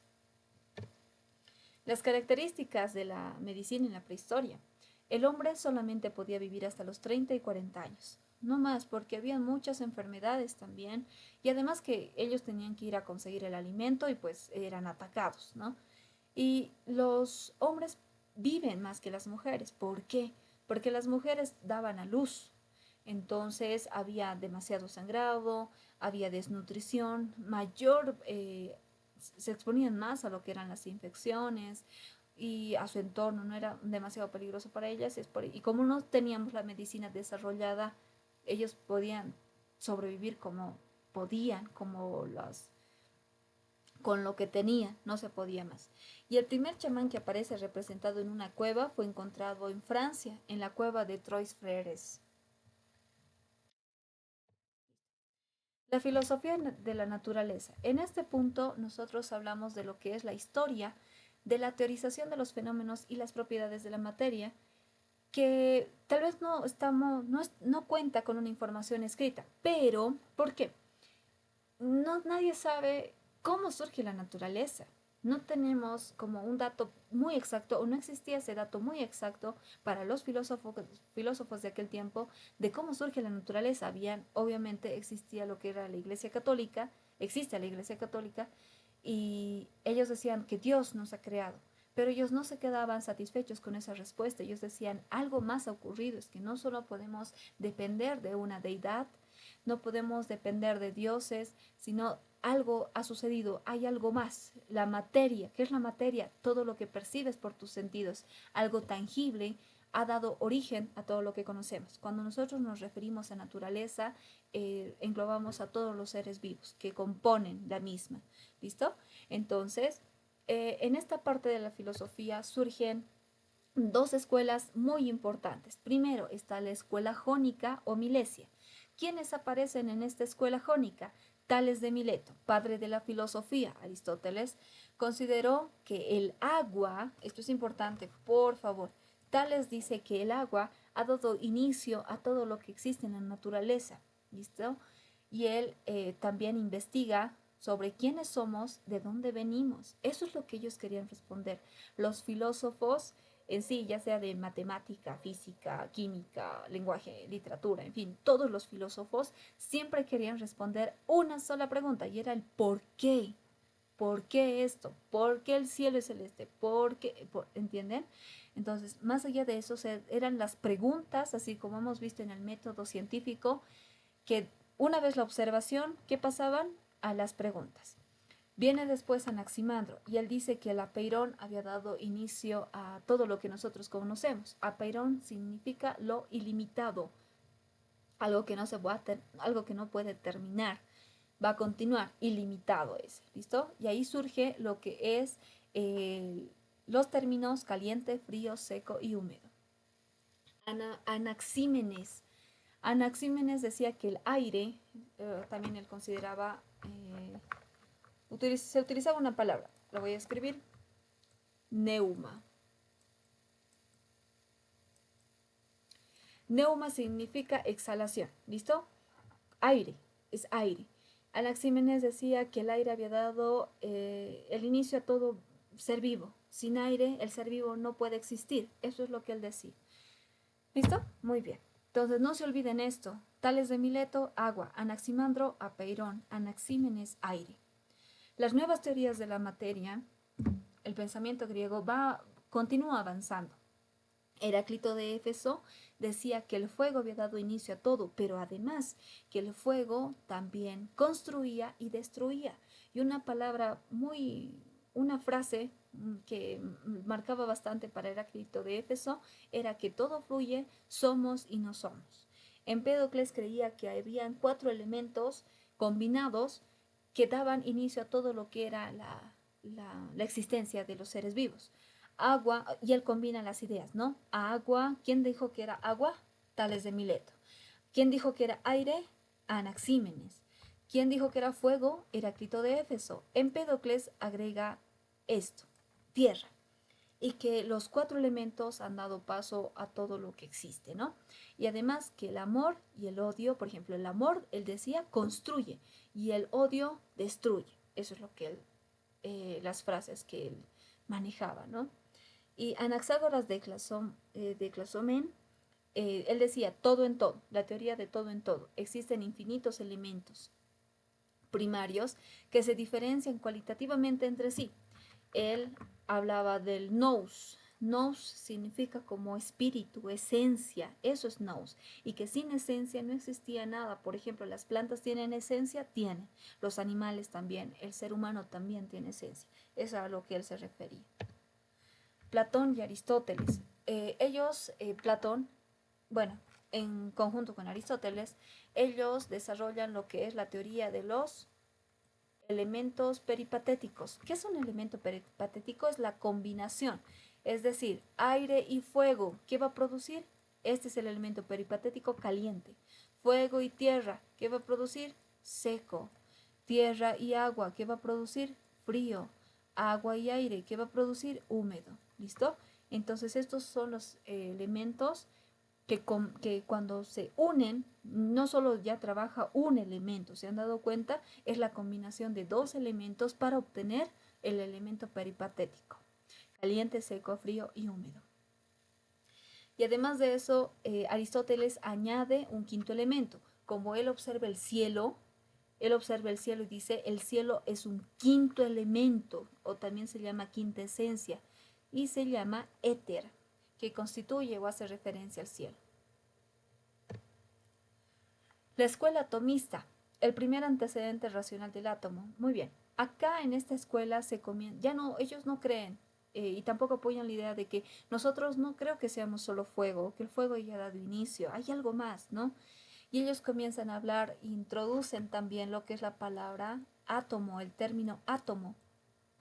Las características de la medicina en la prehistoria. El hombre solamente podía vivir hasta los 30 y 40 años, no más, porque había muchas enfermedades también, y además que ellos tenían que ir a conseguir el alimento y pues eran atacados, ¿no? Y los hombres viven más que las mujeres. ¿Por qué? Porque las mujeres daban a luz. Entonces había demasiado sangrado, había desnutrición, se exponían más a lo que eran las infecciones y a su entorno, no era demasiado peligroso para ellas. Y como no teníamos la medicina desarrollada, ellos podían sobrevivir como podían, con lo que tenía, no se podía más. Y el primer chamán que aparece representado en una cueva fue encontrado en Francia, en la cueva de Trois Freres. La filosofía de la naturaleza. En este punto nosotros hablamos de lo que es la historia de la teorización de los fenómenos y las propiedades de la materia, que tal vez no cuenta con una información escrita, pero ¿por qué? Nadie sabe cómo surge la naturaleza. No tenemos como un dato muy exacto, o no existía ese dato muy exacto para los filósofos de aquel tiempo de cómo surge la naturaleza. Obviamente existía lo que era la Iglesia Católica, existe la Iglesia Católica, y ellos decían que Dios nos ha creado. Pero ellos no se quedaban satisfechos con esa respuesta. Ellos decían, algo más ha ocurrido, es que no solo podemos depender de una deidad, no podemos depender de dioses, sino algo ha sucedido, hay algo más. La materia, ¿qué es la materia? Todo lo que percibes por tus sentidos, algo tangible, ha dado origen a todo lo que conocemos. Cuando nosotros nos referimos a naturaleza, englobamos a todos los seres vivos que componen la misma. ¿Listo? Entonces, en esta parte de la filosofía surgen dos escuelas muy importantes. Primero está la escuela jónica o milesia. ¿Quiénes aparecen en esta escuela jónica? Tales de Mileto, padre de la filosofía. Aristóteles consideró que el agua, esto es importante, por favor, Tales dice que el agua ha dado inicio a todo lo que existe en la naturaleza. ¿Listo? Y él también investiga sobre quiénes somos, de dónde venimos. Eso es lo que ellos querían responder. Los filósofos en sí, ya sea de matemática, física, química, lenguaje, literatura, en fin, todos los filósofos siempre querían responder una sola pregunta y era el ¿por qué? ¿Por qué esto? ¿Por qué el cielo es celeste? ¿Por qué? ¿Entienden? Entonces, más allá de eso, eran las preguntas, así como hemos visto en el método científico, que una vez la observación, ¿qué pasaban? A las preguntas. Viene después Anaximandro y él dice que el apeirón había dado inicio a todo lo que nosotros conocemos. Apeirón significa lo ilimitado, algo que algo que no puede terminar, va a continuar, ilimitado es, ¿listo? Y ahí surge lo que es los términos caliente, frío, seco y húmedo. Anaxímenes. Anaxímenes decía que el aire, también él consideraba se utilizaba una palabra, lo voy a escribir, neuma. Neuma significa exhalación, ¿listo? Aire, es aire. Anaxímenes decía que el aire había dado el inicio a todo ser vivo. Sin aire, el ser vivo no puede existir. Eso es lo que él decía. ¿Listo? Muy bien. Entonces, no se olviden esto. Tales de Mileto, agua. Anaximandro, apeirón. Anaxímenes, aire. Las nuevas teorías de la materia, el pensamiento griego continúa avanzando. Heráclito de Éfeso decía que el fuego había dado inicio a todo, pero además que el fuego también construía y destruía. Y una frase que marcaba bastante para Heráclito de Éfeso era que todo fluye, somos y no somos. Empédocles creía que habían 4 elementos combinados que daban inicio a todo lo que era la existencia de los seres vivos. Agua, y él combina las ideas, ¿no? Agua, ¿quién dijo que era agua? Tales de Mileto. ¿Quién dijo que era aire? Anaxímenes. ¿Quién dijo que era fuego? Heráclito de Éfeso. Empédocles agrega esto, tierra, y que los cuatro elementos han dado paso a todo lo que existe, ¿no? Y además que el amor y el odio, por ejemplo, el amor, él decía, construye, y el odio destruye. Eso es lo que él, las frases que él manejaba, ¿no? Y Anaxágoras de Clazomen, él decía todo en todo, la teoría de todo en todo. Existen infinitos elementos primarios que se diferencian cualitativamente entre sí. Él hablaba del nous. Nous significa como espíritu, esencia, eso es nous. Y que sin esencia no existía nada. Por ejemplo, las plantas tienen esencia, tienen. Los animales también, el ser humano también tiene esencia. Eso es a lo que él se refería. Platón y Aristóteles. Platón, bueno, en conjunto con Aristóteles, ellos desarrollan lo que es la teoría de los elementos peripatéticos. ¿Qué es un elemento peripatético? Es la combinación, es decir, aire y fuego. ¿Qué va a producir? Este es el elemento peripatético caliente. Fuego y tierra. ¿Qué va a producir? Seco. Tierra y agua. ¿Qué va a producir? Frío. Agua y aire. ¿Qué va a producir? Húmedo. ¿Listo? Entonces estos son los elementos que cuando se unen, no solo ya trabaja un elemento, ¿se han dado cuenta? Es la combinación de dos elementos para obtener el elemento peripatético, caliente, seco, frío y húmedo. Y además de eso, Aristóteles añade un quinto elemento. Como él observa el cielo y dice, el cielo es un quinto elemento, o también se llama quinta esencia, y se llama éter, que constituye o hace referencia al cielo. La escuela atomista, el primer antecedente racional del átomo. Muy bien, acá en esta escuela se comienza, ya no, ellos no creen y tampoco apoyan la idea de que nosotros no creo que seamos solo fuego, que el fuego ya ha dado inicio, hay algo más, ¿no? Y ellos comienzan a hablar, introducen también lo que es la palabra átomo, el término átomo.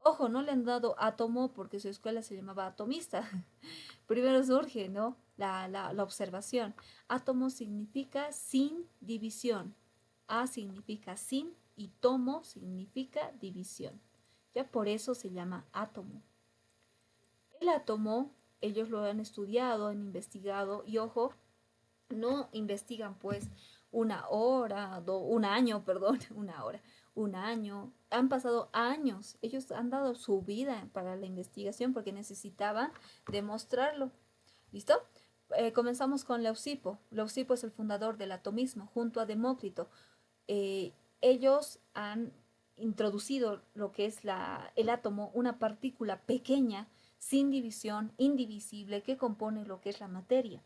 Ojo, no le han dado átomo porque su escuela se llamaba atomista. Primero surge, ¿no? La observación. Átomo significa sin división. A significa sin y tomo significa división. Ya por eso se llama átomo. El átomo, ellos lo han estudiado, han investigado y ojo, no investigan pues una hora, un año, perdón, una hora, un año. Han pasado años. Ellos han dado su vida para la investigación porque necesitaban demostrarlo. ¿Listo? Comenzamos con Leucipo. Leucipo es el fundador del atomismo junto a Demócrito. Ellos han introducido lo que es el átomo, una partícula pequeña, sin división, indivisible, que compone lo que es la materia.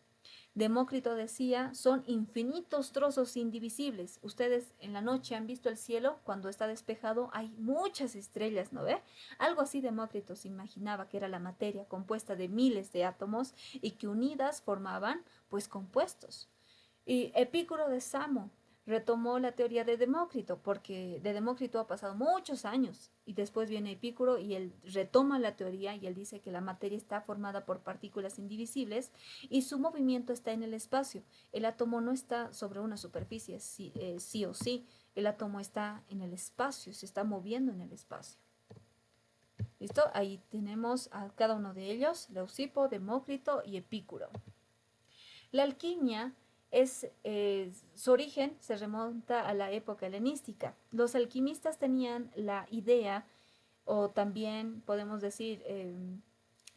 Demócrito decía, son infinitos trozos indivisibles. Ustedes en la noche han visto el cielo, cuando está despejado hay muchas estrellas, ¿no ve? Algo así Demócrito se imaginaba que era la materia compuesta de miles de átomos y que unidas formaban pues compuestos. Y Epicuro de Samo retomó la teoría de Demócrito, porque de Demócrito ha pasado muchos años y después viene Epicuro y él retoma la teoría y él dice que la materia está formada por partículas indivisibles y su movimiento está en el espacio. El átomo no está sobre una superficie, sí o sí, el átomo está en el espacio, se está moviendo en el espacio. ¿Listo? Ahí tenemos a cada uno de ellos, Leucipo, Demócrito y Epicuro. La alquimia su origen se remonta a la época helenística. Los alquimistas tenían la idea, o también podemos decir,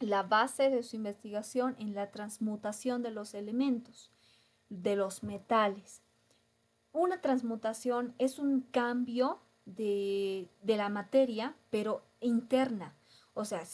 la base de su investigación en la transmutación de los elementos, de los metales. Una transmutación es un cambio de la materia, pero interna. O sea,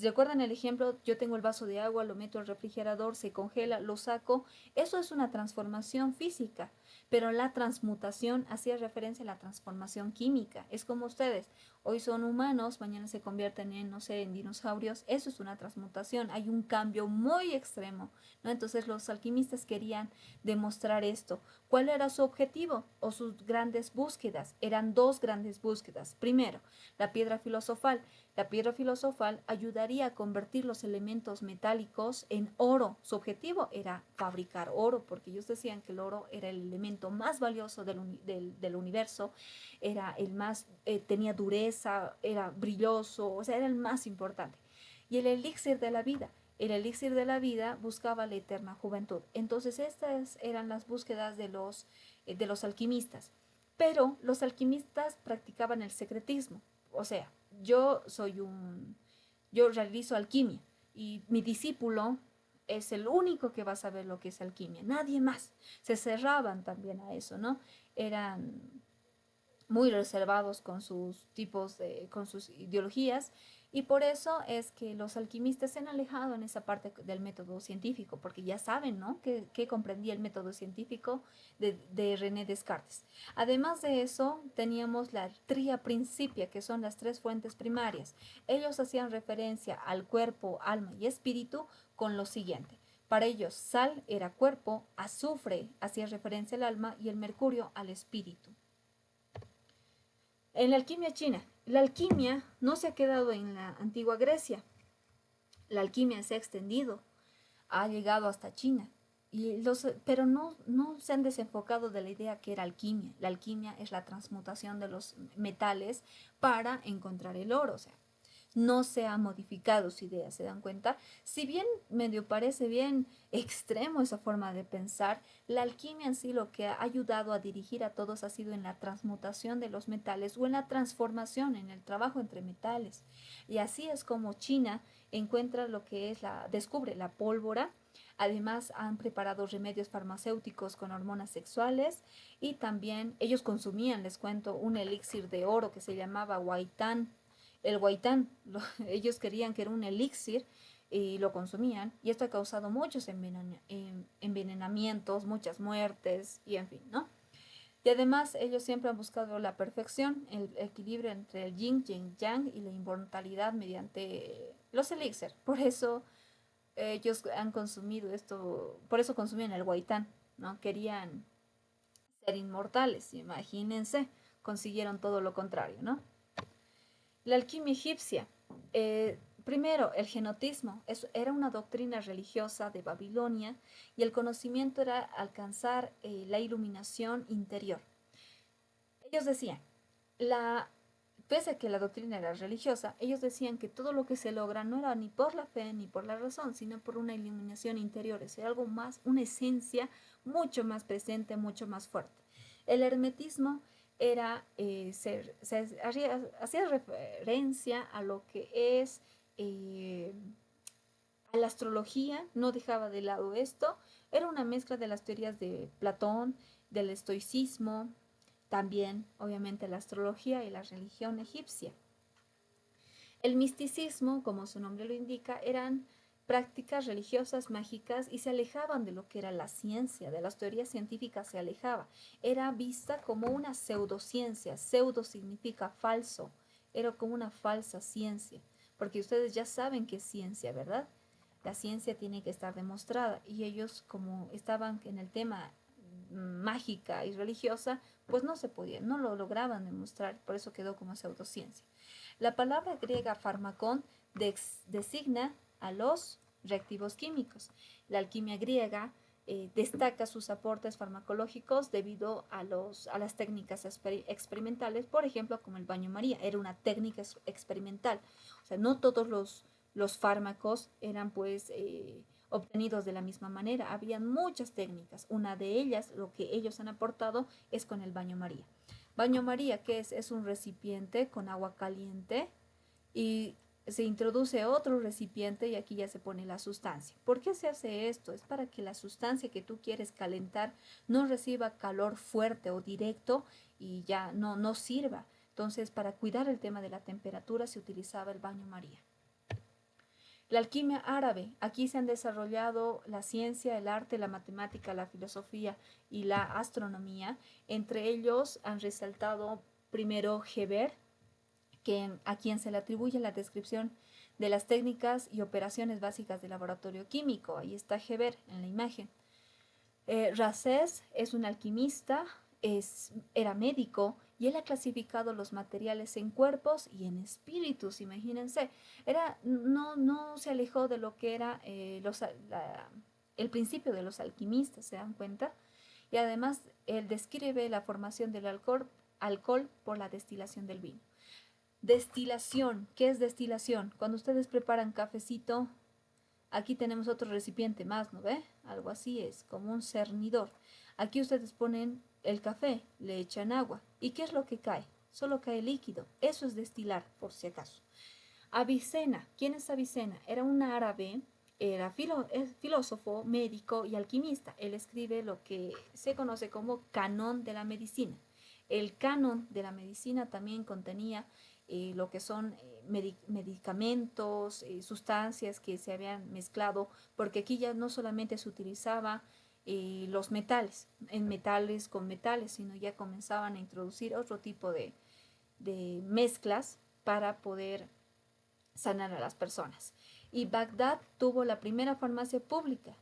¿Recuerdan el ejemplo? Yo tengo el vaso de agua, lo meto al refrigerador, se congela, lo saco. Eso es una transformación física, pero la transmutación hacía referencia a la transformación química. Es como ustedes, hoy son humanos, mañana se convierten en, no sé, en dinosaurios. Eso es una transmutación, hay un cambio muy extremo, ¿no? Entonces los alquimistas querían demostrar esto. ¿Cuál era su objetivo o sus grandes búsquedas? Eran dos grandes búsquedas. Primero, la piedra filosofal. La piedra filosofal ayudaría a convertir los elementos metálicos en oro. Su objetivo era fabricar oro, porque ellos decían que el oro era el elemento más valioso del universo, era el más, tenía dureza, era brilloso, o sea, era el más importante. Y el elixir de la vida. El elixir de la vida buscaba la eterna juventud. Entonces estas eran las búsquedas de los alquimistas. Pero los alquimistas practicaban el secretismo. O sea, yo soy un, yo realizo alquimia y mi discípulo es el único que va a saber lo que es alquimia, nadie más. Se cerraban también a eso, ¿no? Eran muy reservados con sus tipos con sus ideologías y por eso es que los alquimistas se han alejado en esa parte del método científico, porque ya saben, ¿no? Que comprendía el método científico de René Descartes. Además de eso, teníamos la tria principia, que son las tres fuentes primarias. Ellos hacían referencia al cuerpo, alma y espíritu con lo siguiente. Para ellos, sal era cuerpo, azufre hacía referencia al alma y el mercurio al espíritu. En la alquimia china, la alquimia no se ha quedado en la antigua Grecia, la alquimia se ha extendido, ha llegado hasta China, pero no se han desenfocado de la idea que era alquimia. La alquimia es la transmutación de los metales para encontrar el oro, o sea, no se ha modificado su idea, ¿se dan cuenta? Si bien medio parece bien extremo esa forma de pensar, la alquimia en sí lo que ha ayudado a dirigir a todos ha sido en la transmutación de los metales o en la transformación, en el trabajo entre metales. Y así es como China encuentra lo que es descubre la pólvora. Además han preparado remedios farmacéuticos con hormonas sexuales y también ellos consumían, les cuento, un elixir de oro que se llamaba huaitán. El huaitán, ellos querían que era un elixir y lo consumían y esto ha causado muchos envenenamientos, muchas muertes y en fin, ¿no? Y además ellos siempre han buscado la perfección, el equilibrio entre el yin, yin, yang y la inmortalidad mediante los elixir. Por eso ellos han consumido esto, por eso consumían el huaitán, ¿no? Querían ser inmortales, imagínense, consiguieron todo lo contrario, ¿no? La alquimia egipcia. Primero, el genotismo era una doctrina religiosa de Babilonia y el conocimiento era alcanzar la iluminación interior. Ellos decían, pese a que la doctrina era religiosa, ellos decían que todo lo que se logra no era ni por la fe ni por la razón, sino por una iluminación interior, es algo más, una esencia mucho más presente, mucho más fuerte. El hermetismo era hacía referencia a lo que es a la astrología, no dejaba de lado esto, era una mezcla de las teorías de Platón, del estoicismo, también obviamente la astrología y la religión egipcia. El misticismo, como su nombre lo indica, eran prácticas religiosas mágicas y se alejaban de lo que era la ciencia, de las teorías científicas se alejaba. Era vista como una pseudociencia, pseudo significa falso, era como una falsa ciencia, porque ustedes ya saben que es ciencia, ¿verdad? La ciencia tiene que estar demostrada y ellos como estaban en el tema mágica y religiosa, pues no se podía, no lo lograban demostrar, por eso quedó como pseudociencia. La palabra griega farmacón designa a los reactivos químicos. La alquimia griega destaca sus aportes farmacológicos debido a las técnicas experimentales, por ejemplo, como el baño María, era una técnica experimental. O sea, no todos los fármacos eran pues obtenidos de la misma manera. Habían muchas técnicas. Una de ellas, lo que ellos han aportado, es con el baño María. Baño María, ¿qué es? Es un recipiente con agua caliente y se introduce otro recipiente y aquí ya se pone la sustancia. ¿Por qué se hace esto? Es para que la sustancia que tú quieres calentar no reciba calor fuerte o directo y ya no sirva. Entonces, para cuidar el tema de la temperatura se utilizaba el baño María. La alquimia árabe. Aquí se han desarrollado la ciencia, el arte, la matemática, la filosofía y la astronomía. Entre ellos han resaltado primero Geber, a quien se le atribuye la descripción de las técnicas y operaciones básicas del laboratorio químico. Ahí está Geber en la imagen. Racés es un alquimista, era médico y él ha clasificado los materiales en cuerpos y en espíritus, imagínense. No se alejó de lo que era el principio de los alquimistas, ¿se dan cuenta? Y además él describe la formación del alcohol por la destilación del vino. Destilación, ¿qué es destilación? Cuando ustedes preparan cafecito, aquí tenemos otro recipiente más, ¿no ve? Algo así es, como un cernidor. Aquí ustedes ponen el café, le echan agua. ¿Y qué es lo que cae? Solo cae líquido. Eso es destilar, por si acaso. Avicena. ¿Quién es Avicena? Era un árabe, era filósofo, médico y alquimista. Él escribe lo que se conoce como canon de la medicina. El canon de la medicina también contenía lo que son medicamentos, sustancias que se habían mezclado, porque aquí ya no solamente se utilizaba los metales, en metales con metales, sino ya comenzaban a introducir otro tipo de mezclas para poder sanar a las personas. Y Bagdad tuvo la primera farmacia pública.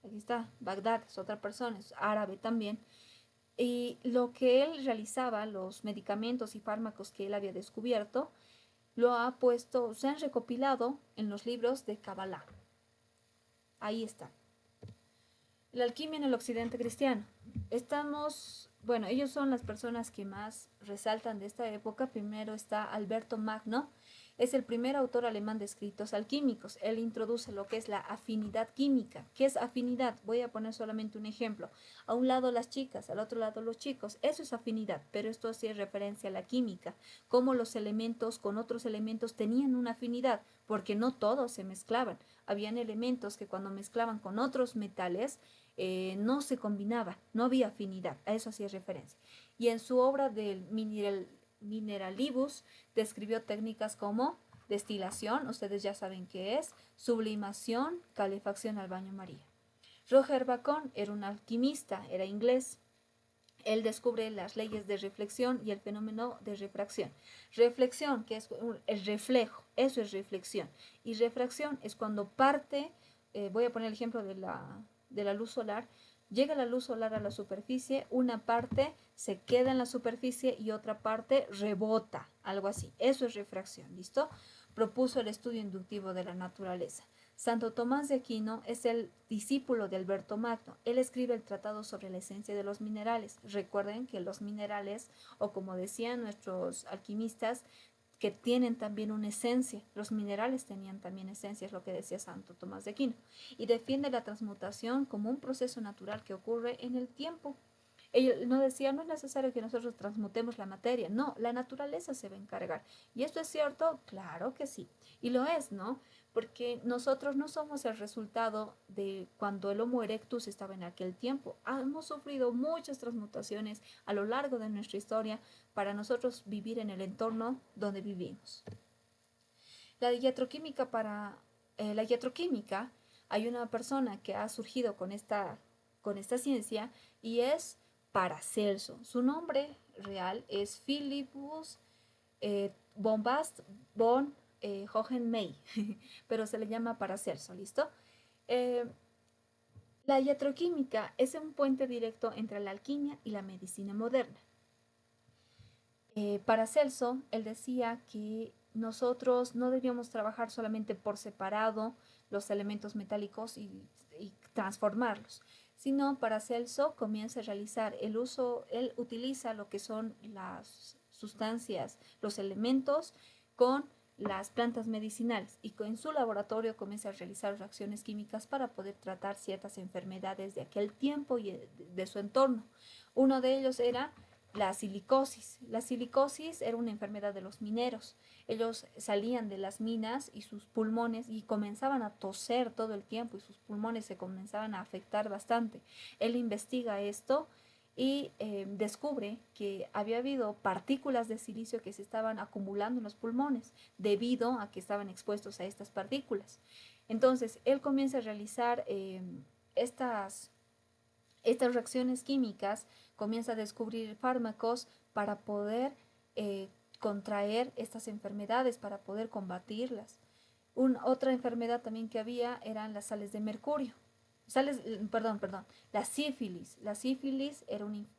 Aquí está, Bagdad es otra persona, es árabe también. Y lo que él realizaba, los medicamentos y fármacos que él había descubierto, lo ha puesto, se han recopilado en los libros de Kabbalah. Ahí está. La alquimia en el occidente cristiano. Bueno, ellos son las personas que más resaltan de esta época. Primero está Alberto Magno, es el primer autor alemán de escritos alquímicos. Él introduce lo que es la afinidad química. ¿Qué es afinidad? Voy a poner solamente un ejemplo. A un lado las chicas, al otro lado los chicos. Eso es afinidad, pero esto sí es referencia a la química. Cómo los elementos con otros elementos tenían una afinidad, porque no todos se mezclaban. Habían elementos que cuando mezclaban con otros metales, no se combinaba, no había afinidad, a eso hacía referencia. Y en su obra del Mineralibus describió técnicas como destilación, ustedes ya saben qué es, sublimación, calefacción al baño María. Roger Bacon era un alquimista, era inglés. Él descubre las leyes de reflexión y el fenómeno de refracción. Reflexión, que es el reflejo, eso es reflexión. Y refracción es cuando parte, voy a poner el ejemplo de la luz solar, llega la luz solar a la superficie, una parte se queda en la superficie y otra parte rebota, algo así. Eso es refracción, ¿listo? Propuso el estudio inductivo de la naturaleza. Santo Tomás de Aquino es el discípulo de Alberto Magno. Él escribe el tratado sobre la esencia de los minerales. Recuerden que los minerales, o como decían nuestros alquimistas, que tienen también una esencia. Los minerales tenían también esencia, es lo que decía Santo Tomás de Aquino. Y defiende la transmutación como un proceso natural que ocurre en el tiempo. Él no decía, no es necesario que nosotros transmutemos la materia, no, la naturaleza se va a encargar. ¿Y esto es cierto? Claro que sí. Y lo es, ¿no? Porque nosotros no somos el resultado de cuando el Homo erectus estaba en aquel tiempo. Hemos sufrido muchas transmutaciones a lo largo de nuestra historia para nosotros vivir en el entorno donde vivimos. La iatroquímica la iatroquímica, hay una persona que ha surgido con esta ciencia y es Paracelso. Su nombre real es Philippus Bombast von Hohenmey, pero se le llama Paracelso, ¿listo? Eh, la iatroquímica es un puente directo entre la alquimia y la medicina moderna. Paracelso, él decía que nosotros no debíamos trabajar solamente por separado los elementos metálicos y transformarlos, sino Paracelso comienza a realizar el uso, él utiliza lo que son las sustancias, los elementos con las plantas medicinales y en su laboratorio comienza a realizar reacciones químicas para poder tratar ciertas enfermedades de aquel tiempo y de su entorno. Uno de ellos era la silicosis. La silicosis era una enfermedad de los mineros. Ellos salían de las minas y sus pulmones y comenzaban a toser todo el tiempo y sus pulmones se comenzaban a afectar bastante. Él investiga esto y descubre que había habido partículas de silicio que se estaban acumulando en los pulmones debido a que estaban expuestos a estas partículas. Entonces, él comienza a realizar estas, estas reacciones químicas, comienza a descubrir fármacos para poder contraer estas enfermedades, para poder combatirlas. Otra enfermedad también que había eran las sales de mercurio. Perdón, la sífilis. La sífilis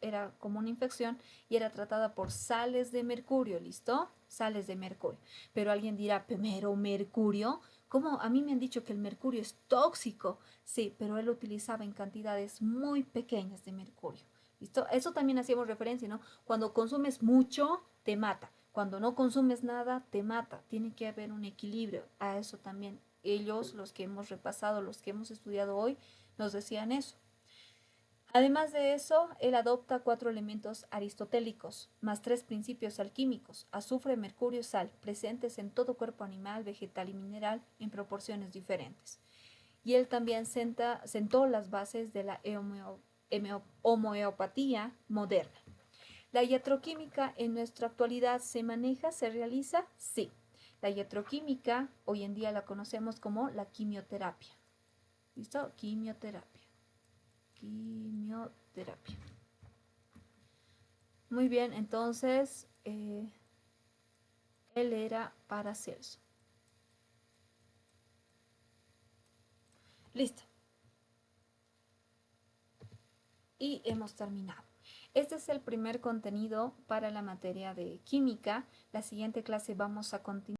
era como una infección y era tratada por sales de mercurio, ¿listo? Sales de mercurio. Pero alguien dirá, pero mercurio, ¿cómo? A mí me han dicho que el mercurio es tóxico. Sí, pero él utilizaba en cantidades muy pequeñas de mercurio. ¿Listo? Eso también hacíamos referencia, ¿no? Cuando consumes mucho, te mata. Cuando no consumes nada, te mata. Tiene que haber un equilibrio. A eso también ellos, los que hemos repasado, los que hemos estudiado hoy, nos decían eso. Además de eso, él adopta 4 elementos aristotélicos, más 3 principios alquímicos, azufre, mercurio, sal, presentes en todo cuerpo animal, vegetal y mineral en proporciones diferentes. Y él también sentó las bases de la homeopatía moderna. ¿La iatroquímica en nuestra actualidad se maneja, se realiza? Sí. La iatroquímica hoy en día la conocemos como la quimioterapia. ¿Listo? Quimioterapia. Quimioterapia. Muy bien, entonces él era Paracelso. Listo. Y hemos terminado. Este es el primer contenido para la materia de química. La siguiente clase vamos a continuar.